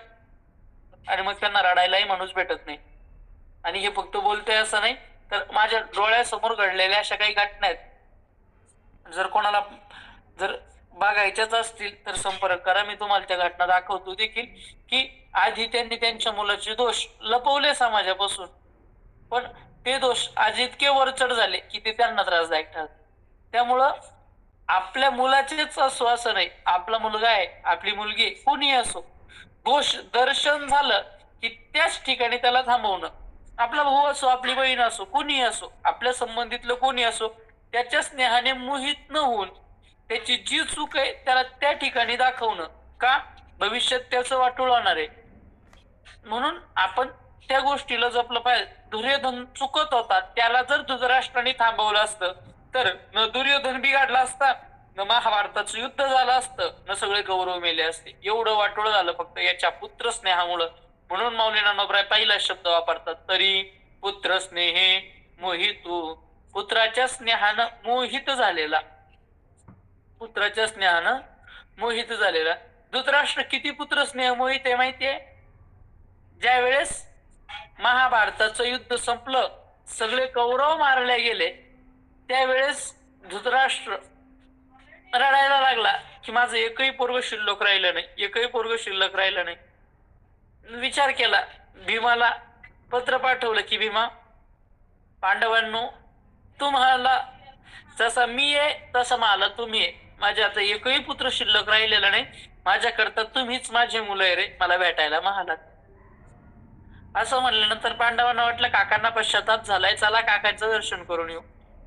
आणि मग त्यांना रडायलाही माणूस भेटत नाही. आणि हे फक्त बोलतोय असं नाही, तर माझ्या डोळ्यासमोर घडलेल्या अशा काही घटना आहेत. जर कोणाला जर बघायच्याच असतील तर संपर्क करा, मी तुम्हाला त्या घटना दाखवतो देखील. की आधी त्यांनी त्यांच्या मुलाचे दोष लपवले समाजापासून, पण ते दोष आज इतके वरचढ झाले की ते त्यांना त्रासदायक ठरतात. त्यामुळं आपल्या मुलाचेच असो असं नाही, आपला मुलगा आहे, आपली मुलगी, कोणी असो, दोष दर्शन झालं की त्याच ठिकाणी त्याला थांबवणं. आपला भाऊ असो, आपली बहीण असो, कोणी असो, आपल्या संबंधितलं कोणी असो, त्याच्या स्नेहाने मोहित न होऊन त्याची जी चूक आहे त्याला त्या ठिकाणी दाखवणं. का? भविष्यात त्याचं वाटोळ होणार आहे, म्हणून आपण त्या गोष्टीला जपलं पाहिजे. दुर्योधन चुकत होता, त्याला जर धृतराष्ट्राने थांबवलं असतं तर न दुर्योधन बिघडला असता, न महाभारताचं युद्ध झालं असतं, न सगळे कौरव मेले असते. एवढं वाटोळ झालं फक्त याच्या पुत्र स्नेहामुळं. म्हणून माऊली ज्ञानोबराय पहिला शब्द वापरतात, तरी पुत्र स्नेहे मोहितू. पुत्राच्या स्नेहानं मोहित झालेला, पुत्राच्या स्नेहानं मोहित झालेला. धृतराष्ट्र किती पुत्र स्नेह मोहित आहे माहितीये? ज्या वेळेस महाभारताचं युद्ध संपलं, सगळे कौरव मारले गेले, त्यावेळेस धृतराष्ट्र रडायला लागला की माझं एकही पोरग शिल्लक राहिलं नाही, एकही पोरग शिल्लक राहिलं नाही. विचार केला, भीमाला पत्र पाठवलं की भीमा, पांडवांनो, तुम्हाला जसा मी आहे तसं मला तुम्ही आहे. माझे आता एकही पुत्र शिल्लक राहिलेला नाही, माझ्याकरता तुम्हीच माझे मुलं आहे रे, मला भेटायला महालात. असं म्हणल्यानंतर पांडवांना वाटलं काकांना पश्चाताप झालाय, चला काकांचं दर्शन करून येऊ.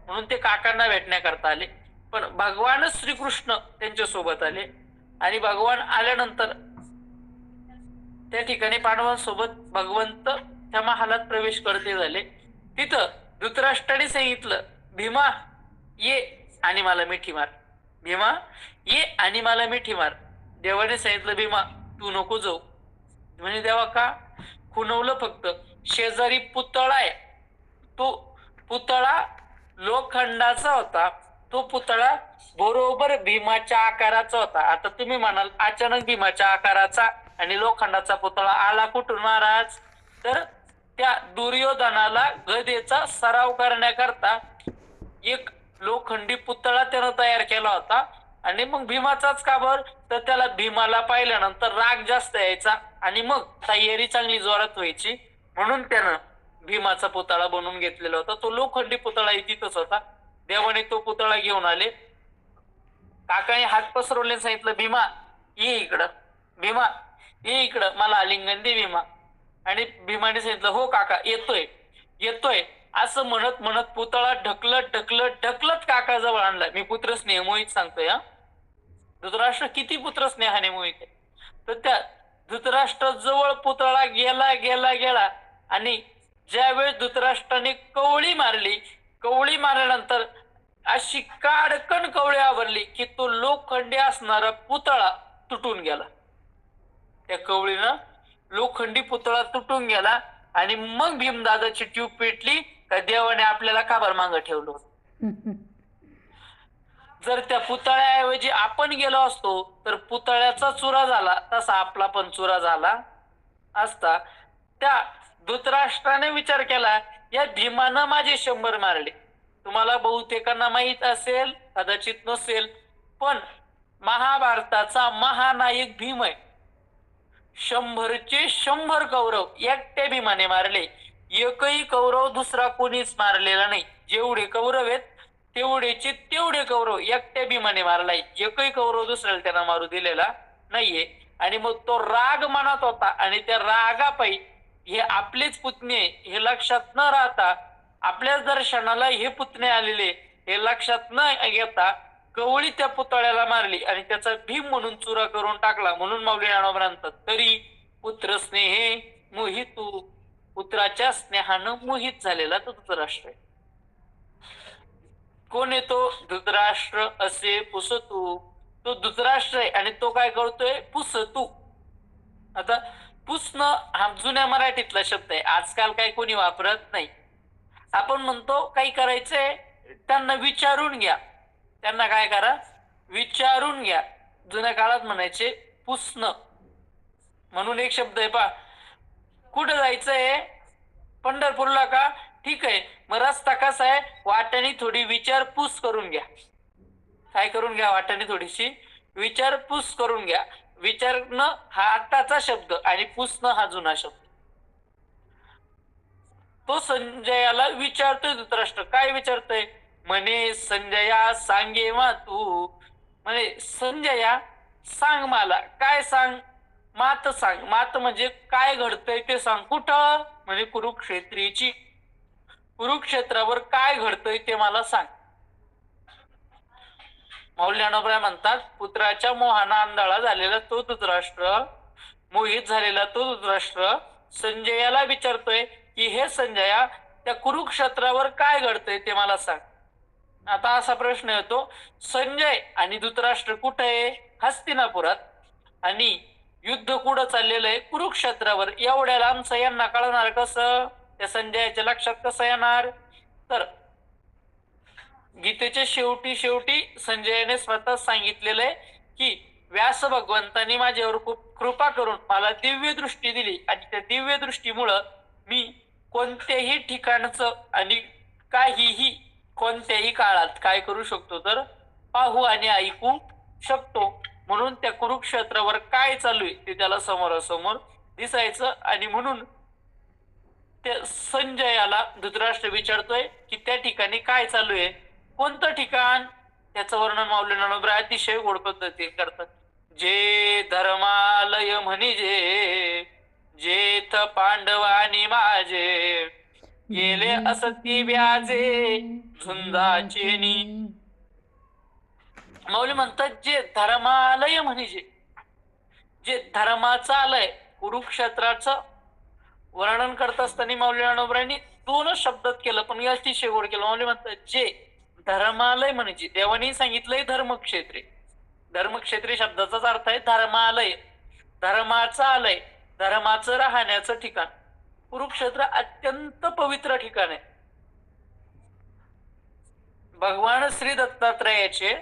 म्हणून ते काकांना भेटण्याकरता आले. पण भगवान श्रीकृष्ण त्यांच्या सोबत आले आणि भगवान आल्यानंतर त्या ठिकाणी पांडवांसोबत भगवंत त्या महालात प्रवेश करते झाले. तिथं धृतराष्ट्राने सांगितलं, भीमा ये आणि मला मिठी मार, भीमा ये आणि मला मिठी मार. देवाने सांगितलं, भीमा तू नको जाऊ. म्हणजे देवा का? खुणवलं फक्त. शेजारी पुतळा आहे, तो पुतळा लोखंडाचा होता, तो पुतळा बरोबर भीमाच्या आकाराचा होता. आता तुम्ही म्हणाल अचानक भीमाच्या आकाराचा आणि लोखंडाचा पुतळा आला कुठून महाराज? तर त्या दुर्योधनाला गदेचा सराव करण्याकरता एक लोखंडी पुतळा त्यानं तयार केला होता. आणि मग भीमाचाच का बर? तर त्याला भीमाला पाहिल्यानंतर राग जास्त यायचा आणि मग तयारी चांगली जोरात व्हायची, म्हणून त्यानं भीमाचा पुतळा बनवून घेतलेला होता. तो लोखंडी पुतळा तिथंच होता. देवाने तो पुतळा घेऊन आले. काकाने हात पसरवले, सांगितलं, भीमा ये इकडं, भीमा ये इकडं, मला आलिंगन दे भीमा. आणि भीमाने सांगितलं, हो काका येतोय येतोय. असं म्हणत म्हणत पुतळा ढकलत ढकलत ढकलत काकाजवळ आणला. मी पुत्र स्नेह मोहित सांगतोय हा. धृतराष्ट्र किती पुत्र स्नेहाने मोहित आहे. तर त्या धृतराष्ट्र जवळ पुतळा गेला गेला गेला आणि ज्यावेळेस धृतराष्ट्राने कवळी मारली, कवळी मारल्यानंतर अशी काडकन कवळी आवरली की तो लोखंडी असणारा पुतळा तुटून गेला. त्या कवळीनं लोखंडी पुतळा तुटून गेला आणि मग भीमदादाची ट्यूब पेटली का देवाने आपल्याला काबर मागं ठेवलं. जर त्या पुतळ्याऐवजी आपण गेलो असतो तर पुतळ्याचा चुरा झाला तसा आपला पण चुरा झाला असता. त्या धृतराष्ट्राने विचार केला, या भीमानं माझे 100 मारले. तुम्हाला बहुतेकांना माहित असेल, कदाचित नसेल, पण महाभारताचा महानायक भीम आहे. 100चे 100 कौरव एकट्या भीमाने मारले. एकही कौरव दुसरा कोणीच मारलेला नाही. जेवढे कौरव आहेत तेवढेचे तेवढे कौरव एकट्या भीमाने मारलाय, एकही कौरव दुसऱ्याला त्यांना मारू दिलेला नाहीये. आणि मग तो राग मनात होता आणि त्या रागापायी हे आपलेच पुतणे हे लक्षात न राहता आपल्याच दर्शनाला हे पुतणे आलेले हे लक्षात न घेता कवळी त्या पुतळ्याला मारली आणि त्याचा भीम म्हणून चुरा करून टाकला. म्हणून माऊली ज्ञानोबा म्हणतात, तरी पुत्र स्नेहे मोहितू, पुत्राच्या स्नेहानं मोहित झालेला तो धृतराष्ट्र आहे. कोण येतो? धृतराष्ट्र असे पुसतू, तो धृतराष्ट्र आहे आणि तो काय करतोय? पुसतू. आता पुसणं हा जुन्या मराठीतला शब्द आहे, आजकाल काही कोणी वापरत नाही. आपण म्हणतो काही करायचंय त्यांना विचारून घ्या. त्यांना काय करा? विचारून घ्या. जुन्या काळात म्हणायचे पुसणं म्हणून एक शब्द आहे पा. कुठं जायचंय? पंढरपूरला का? ठीक आहे, मग रस्ता कसा आहे? वाट्याने थोडी विचारपूस करून घ्या. काय करून घ्या? वाट्याने थोडीशी विचारपूस करून घ्या. विचारणं हा आत्ताचा शब्द आणि पुसणं हा जुना शब्द. तो संजयाला विचारतोय धृतराष्ट्र. काय विचारतोय? म्हणे संजया सांगे मा तू, म्हणे संजया सांग मला. काय सांग? मात सांग. मात म्हणजे काय घडतंय ते सांग. कुठं? म्हणजे कुरुक्षेत्रीची. कुरुक्षेत्रावर काय घडतंय ते मला सांग. माऊली ज्ञानोबा म्हणतात, पुत्राच्या मोहाना आंधळा झालेला तो धृतराष्ट्र, मोहित झालेला तो धृतराष्ट्र संजयाला विचारतोय की हे संजया, त्या कुरुक्षेत्रावर काय घडतंय ते मला सांग. आता असा प्रश्न येतो, संजय आणि धृतराष्ट्र कुठे आहे? हस्तिनापुरात. आणि युद्ध कुठं चाललेलं आहे? कुरुक्षेत्रावर. एवढ्या लांबचं यांना कळणार कसं? त्या संजयाच्या लक्षात कसं येणार? तर गीतेच्या शेवटी शेवटी संजयाने स्वतः सांगितलेलं आहे की व्यास भगवंतांनी माझ्यावर खूप कृपा करून मला दिव्य दृष्टी दिली आणि त्या दिव्य दृष्टीमुळं मी कोणत्याही ठिकाणचं आणि काहीही कोणत्याही काळात काय करू शकतो? तर पाहू आणि ऐकू शकतो. म्हणून त्या कुरुक्षेत्रावर काय चालू आहे ते त्याला समोरासमोर दिसायचं. आणि म्हणून त्या संजयाला धृतराष्ट्र विचारतोय की त्या ठिकाणी काय चालू आहे? कोणतं ठिकाण? त्याचं वर्णन माऊली ज्ञानोबा अतिशय गोड पद्धतीने करतात. जे धर्मालय म्हणजे जेथ पांडवानी माझे गेले असती व्याजे झुंजाचेनी. माऊली म्हणतात जे धर्मालय म्हणजे जे धर्माचं आलंय, कुरुक्षेत्राचं वर्णन करत असताना माऊली ज्ञानोबांनी दोनच शब्दात केलं पण अतिशय गोड केलं. माऊली म्हणतात जे धर्मालय म्हणजे देवानी सांगितलंय धर्मक्षेत्रे. धर्मक्षेत्रे शब्दाचाच अर्थ आहे धर्मालय, धर्माचं आलय, धर्माचं राहण्याचं ठिकाण. कुरुक्षेत्र अत्यंत पवित्र ठिकाण आहे. भगवान श्री दत्तात्रयाचे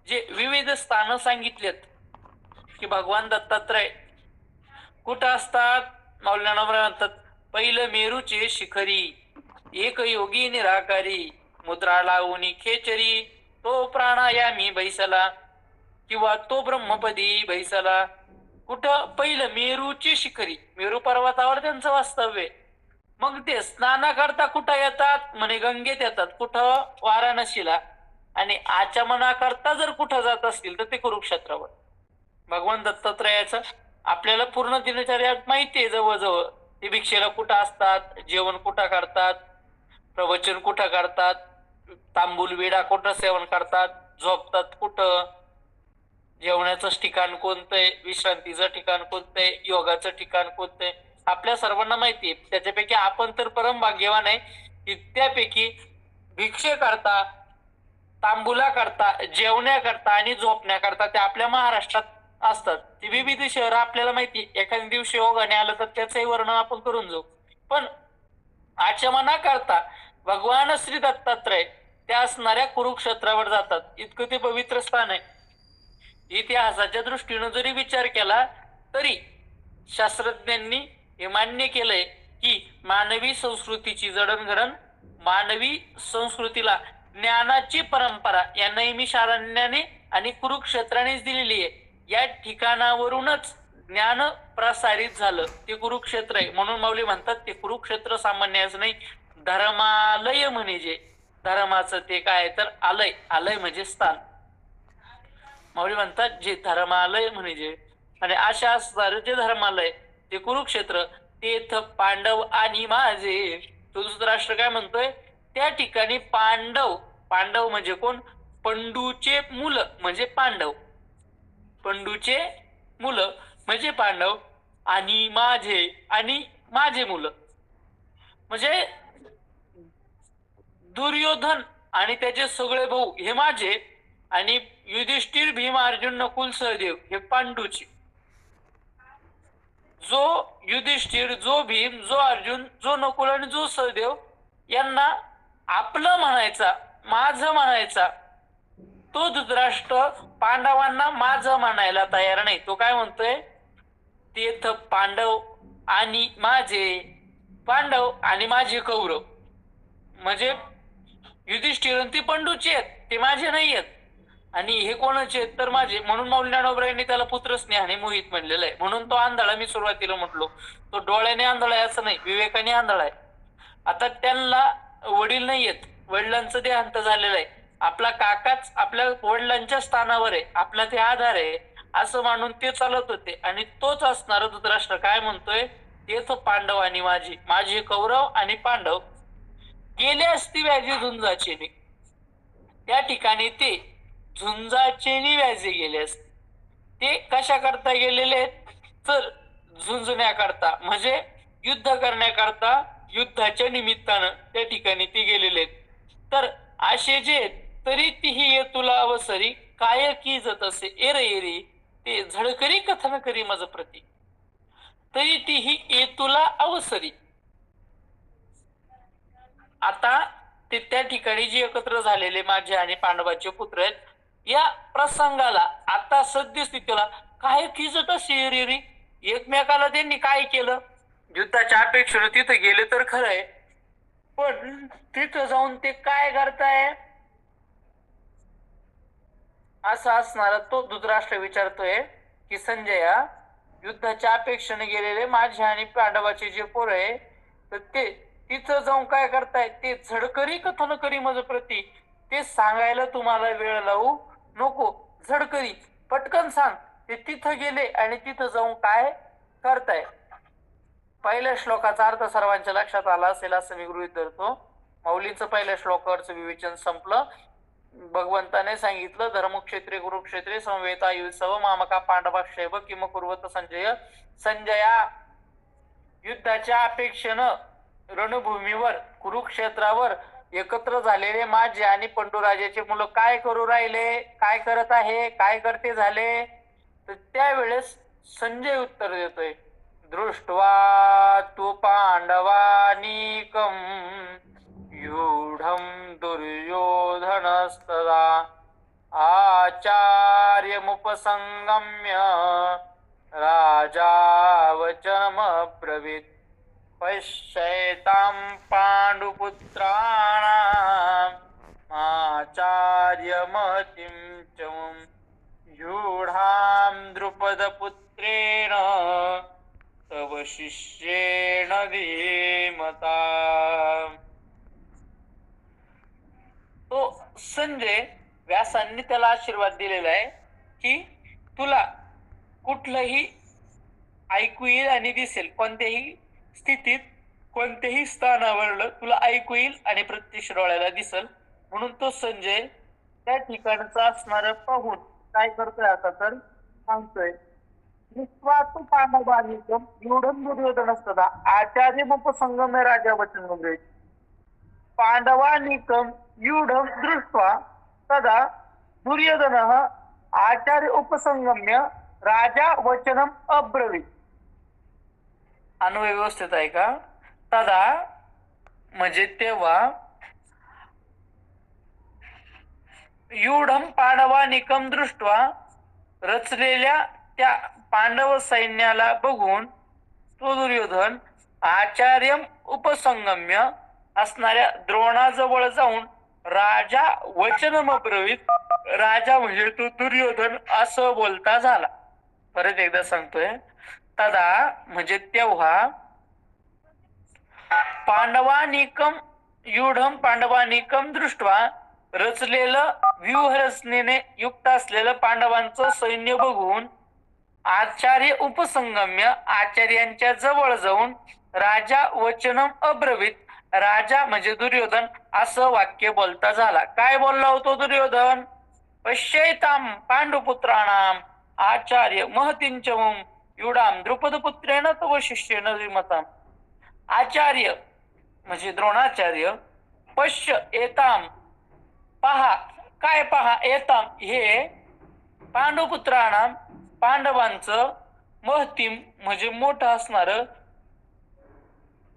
जे विविध स्थान सांगितलेत की भगवान दत्तात्रय कुठं असतात? माऊली ज्ञानोबा म्हणतात, पहिलं मेरूचे शिखरी, एक योगी निराकारी, मुद्रा लावून खेचरी, तो प्राणायामी बैसला किंवा तो ब्रह्मपदी बैसला. कुठं? पहिलं मेरूची शिखरी, मेरू पर्वतावर त्यांचं वास्तव्य. मग ते स्नाना करता कुठं येतात? म्हणे गंगेत येतात. कुठं? वाराणसीला. आणि आचमना करता जर कुठं जात असतील तर ते कुरुक्षेत्रावर. भगवान दत्तात्रयाचं आपल्याला पूर्ण दिनचर्यात माहितीये जवळजवळ. ते भिक्षेला कुठं असतात, जेवण कुठं करतात, प्रवचन कुठं करतात, तांबूल विडा कुठं सेवन करतात, झोपतात कुठं, जेवणाचं ठिकाण कोणतंय, विश्रांतीचं ठिकाण कोणतंय, योगाचं ठिकाण कोणतंय, आपल्या सर्वांना माहितीये. त्याच्यापैकी आपण तर परम भाग्यवान आहे की त्यापैकी भिक्षे करता, तांबुला करता, जेवण्याकरता आणि झोपण्याकरता ते आपल्या महाराष्ट्रात असतात. ती विविध शहरं आपल्याला माहिती. एखाद्या दिवशी योगाने आलं तर त्याचंही वर्णन आपण करून जाऊ. पण आचमना करता भगवान श्री दत्तात्रय त्या असणाऱ्या कुरुक्षेत्रावर जातात. इतकं ते पवित्र स्थान आहे. इतिहासाच्या दृष्टीनं जरी विचार केला तरी शास्त्रज्ञांनी हे मान्य केलंय की मानवी संस्कृतीची जडणघडण, मानवी संस्कृतीला ज्ञानाची परंपरा या नैमिषारण्याने आणि कुरुक्षेत्रानेच दिलेली आहे. या ठिकाणावरूनच ज्ञान प्रसारित झालं. ते कुरुक्षेत्र आहे. म्हणून माऊली म्हणतात ते कुरुक्षेत्र सामान्यच नाही, धर्मालय म्हणजे धर्माचं ते काय तर आलय, आलय म्हणजे स्थान. माऊली म्हणतात जे धर्मालय म्हणजे, आणि अशा असणारे जे धर्मालय ते कुरुक्षेत्र, तेथ पांडव आणि माझे. तो धृतराष्ट्र काय म्हणतोय, त्या ठिकाणी पांडव, पांडव म्हणजे कोण, पंडूचे मुलं म्हणजे पांडव, पंडूचे मुलं म्हणजे पांडव, आणि माझे मुलं म्हणजे दुर्योधन आणि त्याचे सगळे भाऊ हे माझे, आणि युधिष्ठिर, भीम, अर्जुन, नकुल, सहदेव हे पांडूचे. जो युधिष्ठिर, जो भीम, जो अर्जुन, जो नकुल आणि जो सहदेव यांना आपलं म्हणायचा, माझं म्हणायचा, तो धृतराष्ट्र पांडवांना माझं म्हणायला तयार नाही. तो काय म्हणतोय, तेथ पांडव आणि माझे, पांडव आणि माझे कौरव म्हणजे युधिष्ठिर ती पंडूचे आहेत, ते माझे नाही आहेत. आणि हे कोणाचे आहेत तर माझे. म्हणून माऊली ज्ञानोबरायांनी त्याला पुत्र स्नेहाने मोहित म्हणलेलं आहे. म्हणून तो आंधळा, मी सुरुवातीला म्हटलो तो डोळ्याने आंधळा आहे असं नाही, विवेकाने आंधळा आहे. आता त्यांना वडील नाही आहेत, वडिलांचं देहांत झालेलं आहे. आपला काकाच आपल्या वडिलांच्या स्थानावर आहे, आपला ते आधार आहे असं मानून ते चालत होते. आणि तोच असणारा धृतराष्ट्र काय म्हणतोय, तेथ पांडव आणि माझे कौरव आणि पांडव गेले असती व्याजी झुंजाचे, त्या ठिकाणी ते झुंजाचे व्याजे गेले असते. ते कशा करता गेलेले आहेत तर झुंजण्याकरता म्हणजे युद्ध करण्याकरता, युद्धाच्या निमित्तानं त्या ठिकाणी ते गेलेले आहेत. तर असे जे तरी तीही ये तुला अवसरी, काय की जत असे एर एरी, ते झडकरी कथन करी मज प्रती, तरी तीही ये तुला अवसरी. आता ते त्या ठिकाणी जे एकत्र झालेले माझे आणि पांडवाचे पुत्र आहेत, या प्रसंगाला आता सद्यस्थितीला काय खिजत असेल, एकमेकाला त्यांनी काय केलं, युद्धाच्या अपेक्षेने तिथे गेले तर खरंय, पण तिथं जाऊन ते काय करताय असं असणारा तो धृतराष्ट्र विचारतोय की संजया, युद्धाच्या अपेक्षेने गेलेले माझे आणि पांडवाचे जे पोर आहे तर ते तिथं जाऊन काय करताय, ते झडकरी कथन करी मज प्रती, ते सांगायला तुम्हाला वेळ लावू नको, झडकरी पटकन सांग ते तिथं गेले आणि तिथं जाऊन काय करताय. पहिल्या श्लोकाचा अर्थ सर्वांच्या लक्षात आला असेल असं मी गृहीत धरतो. माऊलींचं पहिल्या श्लोकावरचं विवेचन संपलं. भगवंताने सांगितलं, धर्मक्षेत्रे कुरुक्षेत्रे समवेता युत्सव मामका पांडवाक्षेप किम कुर्वत संजय. संजया, युद्धाच्या अपेक्षेनं रणभूमीवर कुरुक्षेत्रावर एकत्र झालेले माझे आणि पंडूराजाचे मुलं काय करू राहिले, काय करत आहे, काय करते झाले. तर त्यावेळेस संजय उत्तर देतोय, दृष्ट्वा तू पांडवानीकम यूढम दुर्योधनस्तदा आचार्यमुपसंगम्य राजा वचनमब्रवीत्, पश्येतां पाण्डुपुत्राणाम् आचार्यमतिं च यूढां द्रुपदपुत्रेण तव शिष्येण धीमता. तो संजय व्यासांनी त्याला आशीर्वाद दिलेला आहे की तुला कुठलंही ऐकू येईल आणि दिसेल, कोणत्याही स्थितीत कोणत्याही स्थानावर तुला ऐकू येईल आणि प्रत्यक्ष डोळ्याला दिसेल. म्हणून तो संजय त्या ठिकाणचा असणार पाहून काय करतोय आता तर सांगतोय, निस्वार्थ पांडवानिकम एवढं दुर्योधन असतं आचार्य उपसंगम राजा वचन वगैरे, पांडवानिकम यूढम दृष्ट्वा तदा दुर्योधन आचार्य उपसंगम्य राजा वचनम अब्रवीत. अन्वय व्यवस्थित आहे का? तदा म्हणजे तेव्हा, यूढम पांडवानिकम दृष्ट्वा रचलेल्या त्या पांडव सैन्याला बघून तो दुर्योधन आचार्यम उपसंगम्य असणाऱ्या द्रोणाजवळ जाऊन राजा वचनम अब्रवीत, राजा म्हणजे तो दुर्योधन असं बोलता झाला. परत एकदा सांगतोय, तदा म्हणजे तेव्हा, पांडवानिकम युढम पांडवानिकम दृष्ट्वा रचलेलं व्यूहरचनेने युक्त असलेलं पांडवांचं सैन्य बघून आचार्य उपसंगम्य आचार्यांच्या जवळ जाऊन राजा वचनम अब्रवीत, राजा म्हणजे दुर्योधन असं वाक्य बोलता झाला. काय बोलला होतो दुर्योधन? पश्यैताम पांडुपुत्राणाम आचार्य महतींचमूम युडाम द्रुपदपुत्रेण तव शिष्येन विमताम. आचार्य म्हणजे द्रोणाचार्य, पश्य एताम पहा, काय पहा, एताम हे पांडुपुत्राणाम पांडवांचं, महतीम म्हणजे मोठं असणार,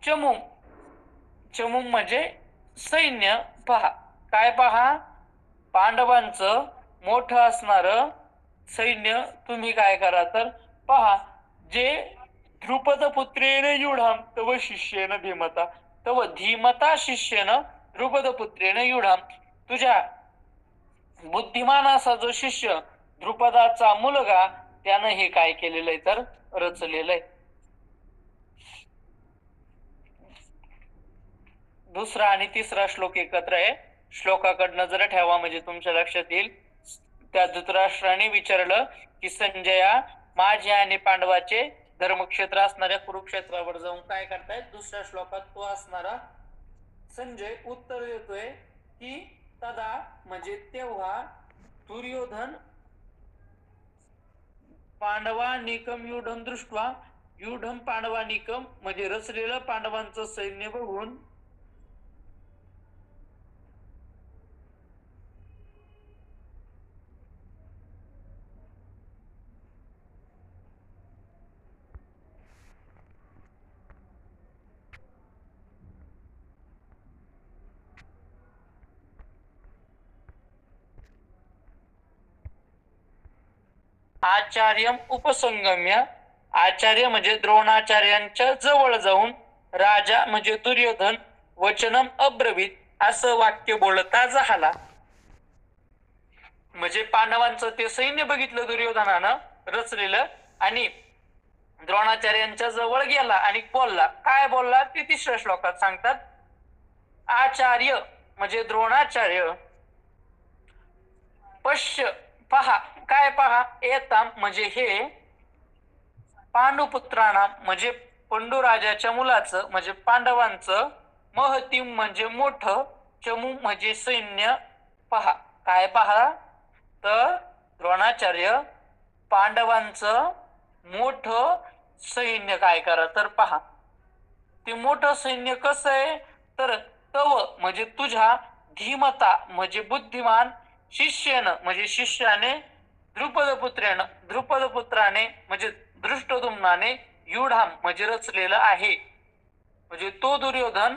चमूम चमूम म्हणजे सैन्य पहा. काय पहा? पांडवांचं मोठं असणार सैन्य तुम्ही काय करा तर पहा. जे द्रुपद पुत्रेन युढाम तव शिष्येन धीमता, तव धीमता शिष्येन द्रुपद पुत्रेन युढाम, तुझ्या बुद्धिमान असा जो शिष्य द्रुपदाचा मुलगा त्यानं हे काय केलेलं आहे तर रचलेलं आहे. दुसरा आणि तिसरा श्लोक एकत्र आहे. श्लोकाकडनं जरा ठेवा म्हणजे तुमच्या लक्षात येईल. त्या धृतराष्ट्राने विचारलं की संजया माझे आणि पांडवाचे धर्मक्षेत्र असणाऱ्या कुरुक्षेत्रावर जाऊन काय करतायत. दुसऱ्या श्लोकात तो असणारा संजय उत्तर देतोय की तदा म्हणजे तेव्हा दुर्योधन पांडवानिकम युढम दृष्ट्वा, युढम पांडवानिकम म्हणजे रचलेलं पांडवांचं सैन्य बघून आचार्यम उपसंगम्य, आचार्य म्हणजे द्रोणाचार्यांच्या जवळ जाऊन राजा म्हणजे दुर्योधन वचनम अब्रवीत असं वाक्य बोलता झाला. म्हणजे पांडवांचं ते सैन्य बघितलं दुर्योधनानं रचलेलं आणि द्रोणाचार्यांच्या जवळ गेला आणि बोलला. काय बोलला ते तिसऱ्या श्लोकात सांगतात. आचार्य म्हणजे द्रोणाचार्य, पश्य पहा, काय पहा, एताम म्हणजे हे पांडुपुत्रांना म्हणजे पंडुराजाच्या मुलाचं म्हणजे पांडवांचं, महतीम म्हणजे मोठं, चमू म्हणजे सैन्य पहा. काय पहा तर द्रोणाचार्य पांडवांचं मोठं सैन्य काय करा तर पहा. ते मोठं सैन्य कसं आहे तर तव म्हणजे तुझ्या, धीमता म्हणजे बुद्धिमान, शिष्येनं म्हणजे शिष्याने, द्रुपदपुत्रेनं द्रुपदपुत्राने म्हणजे दृष्टद्युम्नाने, युढाम म्हणजे रचलेलं आहे. म्हणजे तो दुर्योधन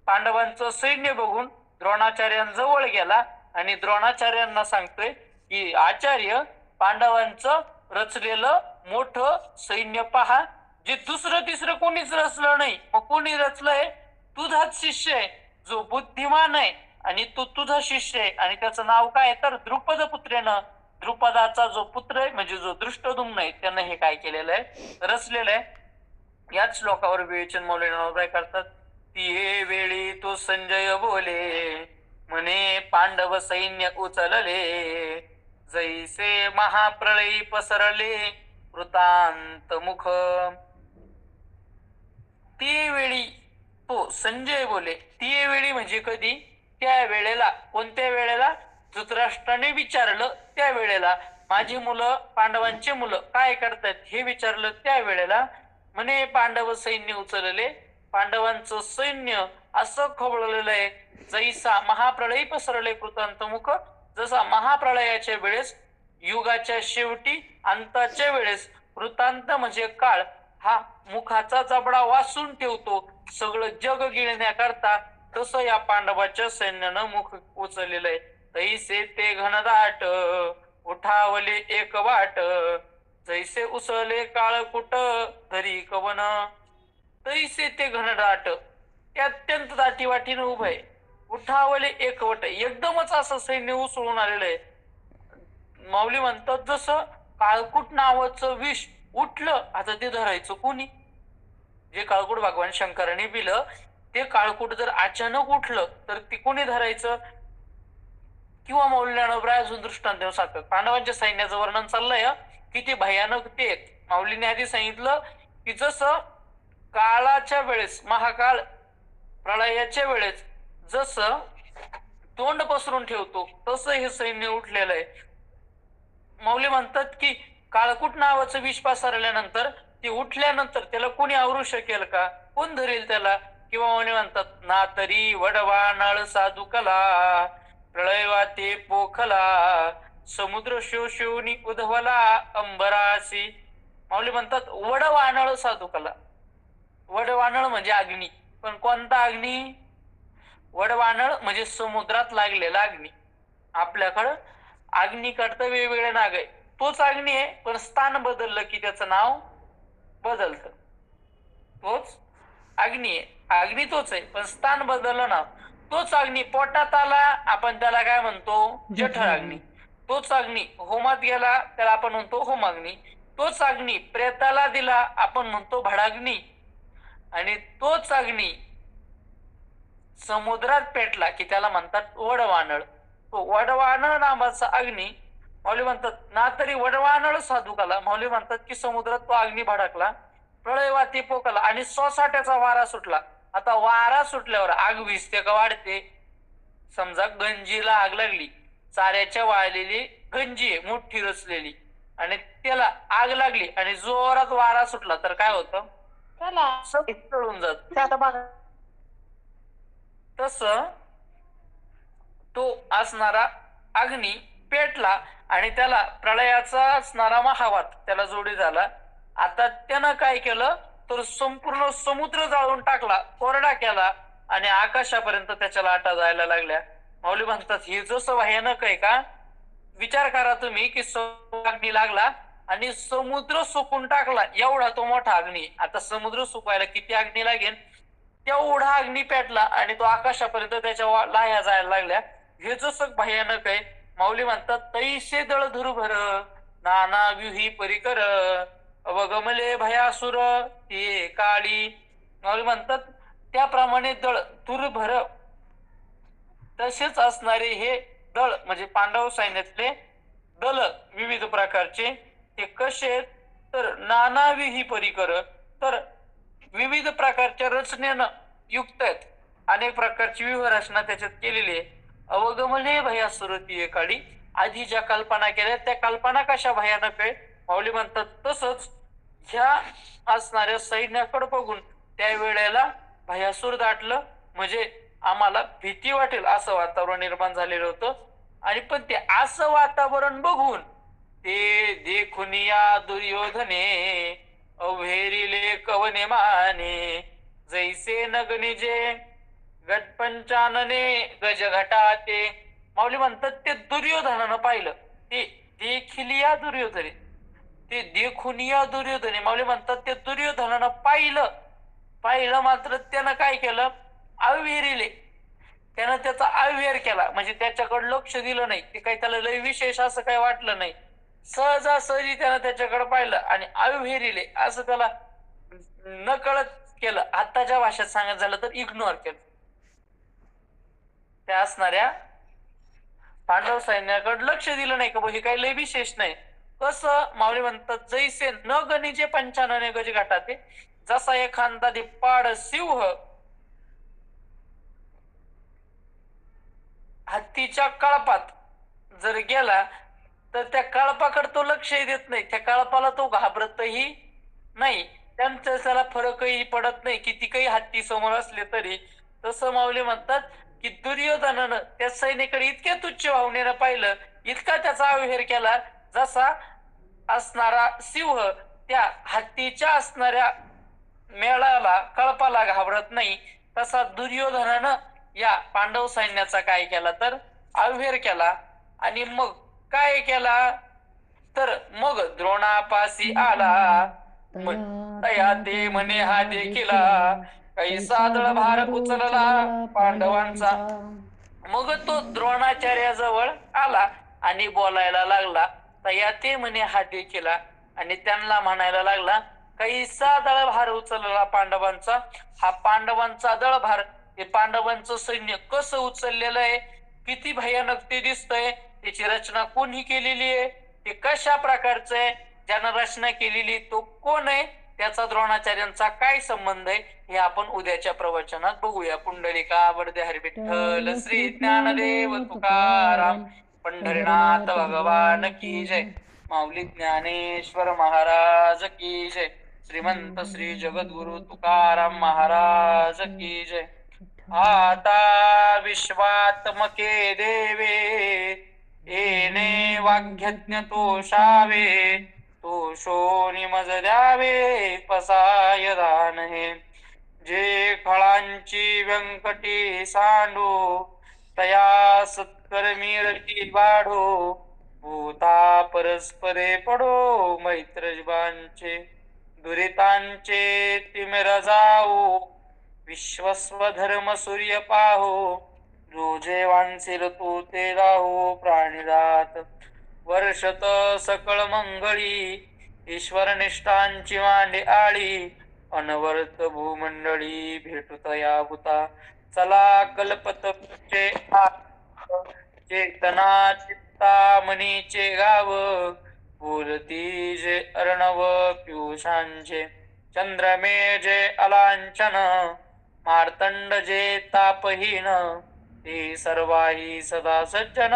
पांडवांचं सैन्य बघून द्रोणाचार्यांजवळ गेला आणि द्रोणाचार्यांना सांगतोय की आचार्य पांडवांचं रचलेलं मोठं सैन्य पहा, जे दुसरं तिसरं कोणीच रचलं नाही. मग कोणी रचलंय? तुझाच शिष्य आहे जो बुद्धिमान आहे आणि तो तुझा शिष्य आहे आणि त्याचं नाव काय तर द्रुपद पुत्रेनं, द्रुपदाचा जो पुत्र आहे म्हणजे जो दृष्टद्युम्न आहे त्यानं हे काय केलेलं आहे रचलेलं आहे. याच श्लोकावर विवेचन मौल्यनाथ काय करतात. ती वेळी तो संजय बोले म्हणे पांडव सैन्य उचलले, जैसे महाप्रलयी पसरले वृतांत मुख. ती वेळी तो संजय बोले, ती वेळी म्हणजे कधी? त्या वेळेला. कोणत्या वेळेला? धृतराष्ट्राने विचारलं त्या वेळेला. माझी मुलं पांडवांची मुलं काय करतात हे विचारलं त्या वेळेला म्हणे पांडव सैन्य उचलले, पांडवांचं सैन्य असं खवळलेलं आहे जैसा महाप्रलय पसरले कृतांत मुख. जसा महाप्रलयाच्या वेळेस युगाच्या शेवटी अंताच्या वेळेस वृतांत म्हणजे काळ हा मुखाचा जबडा वासून ठेवतो सगळं जग गिळण्याकरता, तसं या पांडवाच्या सैन्यानं मुख उचललेलं आहे. तैसे ते घनदाट उठावले एक वाट, जैसे उसळले काळ कुट तरी कवन. तैसे ते घनदाट ते अत्यंत दाटीवाटीनं उभं आहे. उठावले एक वट एकदमच असं सैन्य उसळून आलेलं आहे. माऊली म्हणतात जसं काळकूट नावाचं विष उठलं आता ते धरायचं कोणी? जे काळकूट भगवान शंकराने पिलं ते काळकूट जर अचानक उठलं तर ते कोणी धरायचं? किंवा माऊली ज्ञानोबा अजून दृष्टांत देऊन सांगतात. पांडवांच्या सैन्याचं वर्णन चाललंय किती भयानक ते आहेत. माऊलीने आधी सांगितलं की जसं काळाच्या वेळेस, महाकाळ प्रळयाच्या वेळेस जसं तोंड पसरून ठेवतो तसं हे सैन्य उठलेलं आहे. माऊली म्हणतात की काळकूट नावाचं विष पसरल्यानंतर ते उठल्यानंतर त्याला कोणी आवरू शकेल का? कोण धरेल त्याला? किंवा माऊली म्हणतात ना तरी वडवा नळ साधू कला, प्रळय वाते पोखला, समुद्र शोषोनी उधवला अंबरासी. माऊली म्हणतात वडवानळ साधू कला. वडवानळ म्हणजे अग्नी, पण कोणता अग्नी? वडवानळ म्हणजे समुद्रात लागलेला अग्नी. आपल्याकडं अग्नी करता वेगवेगळे नाग आहे, तोच अग्नी आहे पण स्थान बदललं की त्याचं नाव बदलतं. तोच अग्नी आहे, अग्नी तोच आहे पण स्थान बदललं नाव. तोच अग्नी पोटात आला आपण त्याला काय म्हणतो? जठर अग्नी. तोच अग्नी होमात गेला त्याला आपण म्हणतो होमाग्नी. तोच अग्नी प्रेताला दिला आपण म्हणतो भडाग्नी. आणि तोच अग्नी समुद्रात पेटला की त्याला म्हणतात वडवानळ. तो वडवानळ नावाचा अग्नी माऊली म्हणतात ना तरी वडवानळ साधूकाला. माऊली म्हणतात की समुद्रात तो अग्नी भडकला, प्रळय वाती पोकला आणि सोसाट्याचा वारा सुटला. आता वारा सुटल्यावर आग विजते का वाढते? समजा गंजीला आग लागली, चाऱ्याच्या वाळलेली गंजी आहे मोठी रचलेली, आणि त्याला आग लागली आणि जोरात वारा सुटला तर काय होतं? त्याला जळून जात. तस तो असणारा अग्नी पेटला आणि त्याला प्रळयाचा असणारा महावात त्याला जोडी झाला. आता त्यानं काय केलं तर संपूर्ण समुद्र जाळून टाकला, कोरडा केला आणि आकाशापर्यंत त्याच्या लाटा जायला लागल्या. माऊली म्हणतात हे जसं भयानक आहे का? विचार करा तुम्ही की अग्नी लागला आणि समुद्र सुकून टाकला, एवढा तो मोठा अग्नी. आता समुद्र सुकवायला किती अग्नी लागेल? तेवढा अग्नी पेटला आणि तो आकाशापर्यंत त्याच्या लाह्या जायला लागल्या. हे जसं भयानक आहे. माऊली म्हणतात तैसे दळ धुरभर नाना व्यूही परिकर, अवगमले भयासुर ते काळी. माऊली म्हणतात त्याप्रमाणे दळ धुरभर तसेच असणारे हे दळ म्हणजे पांडव सैन्यातले दल विविध प्रकारचे. ते कसे तर नानाविही परिकर, तर विविध प्रकारच्या रचनेनं युक्त आहेत. अनेक प्रकारची व्यूहरचना त्याच्यात केलेली आहे. अवगमले भयासुर ती काळी, आधी ज्या कल्पना केल्या त्या कल्पना कशा भयानक आहे. माऊली म्हणतात तसंच ह्या असणाऱ्या सैन्याकडे बघून त्यावेळेला भयासूर दाटलं, म्हणजे आम्हाला भीती वाटेल असं वातावरण निर्माण झालेलं होतं. आणि पण ते असं वातावरण बघून ते देखुनिया दुर्योधने अवहेरिले कवने माने, जैसे नगनिजे गटपंचानने गज घटाते. माऊली म्हणतात ते दुर्योधनानं पाहिलं, ते देखिलिया दुर्योधने, ते देखुनिया दुर्योधने. माऊली म्हणतात ते दुर्योधनानं पाहिलं मात्र त्यानं काय केलं? अवहेरिले, त्यानं त्याचा अवहेर केला, म्हणजे त्याच्याकडे लक्ष दिलं नाही. ते काही त्याला लय विशेष असं काही वाटलं नाही. सहजासहजी त्यानं त्याच्याकडे पाहिलं आणि अवहेरिले असं त्याला न कळत केलं. आताच्या भाषेत सांगायचं झालं तर इग्नोर केलं. त्या असणाऱ्या पांडव सैन्याकडे लक्ष दिलं नाही का हे काही लय विशेष नाही. कसं? माऊली म्हणतात जैसे न गणिजे पंचानने गज घाटाते, जसा एखादा दिपाड सिंह हत्तीच्या कळपात जर गेला तर त्या कळपाकडे तो लक्षही देत नाही, त्या कळपाला तो घाबरतही नाही, त्यांचा त्याला फरकही पडत नाही किती काही हत्ती समोर असले तरी. तसं माऊली म्हणतात की दुर्योधनानं त्या सैनिकाकडे इतक्या तुच्छ भावनेनं पाहिलं, इतका त्याचा अवहेर केला, जसा असणारा सिंह त्या हत्तीच्या असणाऱ्या मेळाला कळपाला घाबरत नाही, तसा दुर्योधनानं या पांडव सैन्याचा काय केला तर अवहेर केला. आणि मग काय केला तर मग द्रोणापासी आला, तया ते म्हणे हा देखिला, काही सादळ भार उचलला पांडवांचा. मग तो द्रोणाचार्याजवळ आला आणि बोलायला लागला, तया ते म्हणे हा देखिला, आणि त्यांना म्हणायला लागला कैसा दळभार उचलला पांडवांचा. हा पांडवांचा दळभार, हे पांडवांचं सैन्य कसं उचललेलं आहे, किती भयानक ते दिसतंय, त्याची रचना कोणी केलेली आहे, ते कशा प्रकारचं आहे, ज्यानं रचना केलेली तो कोण आहे, त्याचा द्रोणाचार्यांचा काय संबंध आहे, हे आपण उद्याच्या प्रवचनात बघूया. पुंडलिका वरदे हरी विठ्ठल श्री ज्ञानदेव तुकाराम पंढरीनाथ भगवान की जय. माऊली ज्ञानेश्वर महाराज की जय. श्रीमंत श्री जगद्गुरु तुकाराम महाराज की जय. आता विश्वात्मके देवे येणे वाग्यज्ञ तोषावे, तोषोनी मज द्यावे पसाय दान हे. जे फळांची व्यंकटी सांडो, तया सत्कर्मी रती वाढो, भूता परस्परे पडो मैत्रजबांचे, दुरितांचे तिमिर जाओ, विश्वस्व धर्म सूर्य पाहो, जो जे वांसील तो ते राहो प्राणिदात. वर्षत सकळ मंगळी, ईश्वर निष्ठांची मांडे आळी, अनवर्त भूमंडळी भेटुत या हुता. चला कल्पतरुचे चेतना चित्ता मनीचे गाव, बोलती जे अर्णव पियुषांचे, चंद्रमे जे अलांछन, मार्तंड जे तापहीन, ते सर्वाही सदा सज्जन,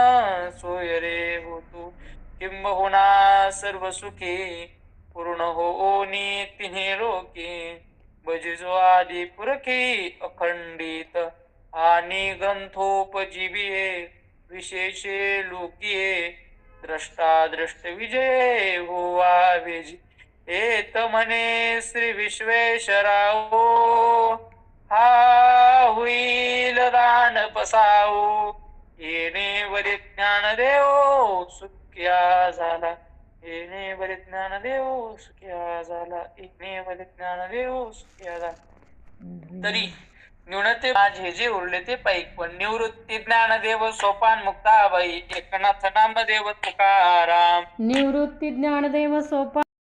सोय रे होतु किंबहुना सर्व सुखी, पूर्ण होनी तिन्ही लोकी, भजिजो आदि पुरखी अखंडित, आणि ग्रंथोपजीविये विशेषे लोकिये, द्रष्टा दृष्ट विजय होवा विजय. एत म्हणे श्री विश्वेश्वराओ, हा होईल दान पसाओ, येणे वरी ज्ञान देव सुख्या झाला, येणे वरी ज्ञान देव सुख्या झाला, येणे वरी ज्ञान देव सुख्या झाला. तरी न्यूनते माझे जे उरले ते पैक, पण निवृत्ती ज्ञानदेव सोपान मुक्ताबाई, एकनाथ नामदेव तुकाराम. निवृत्ती ज्ञानदेव सोपान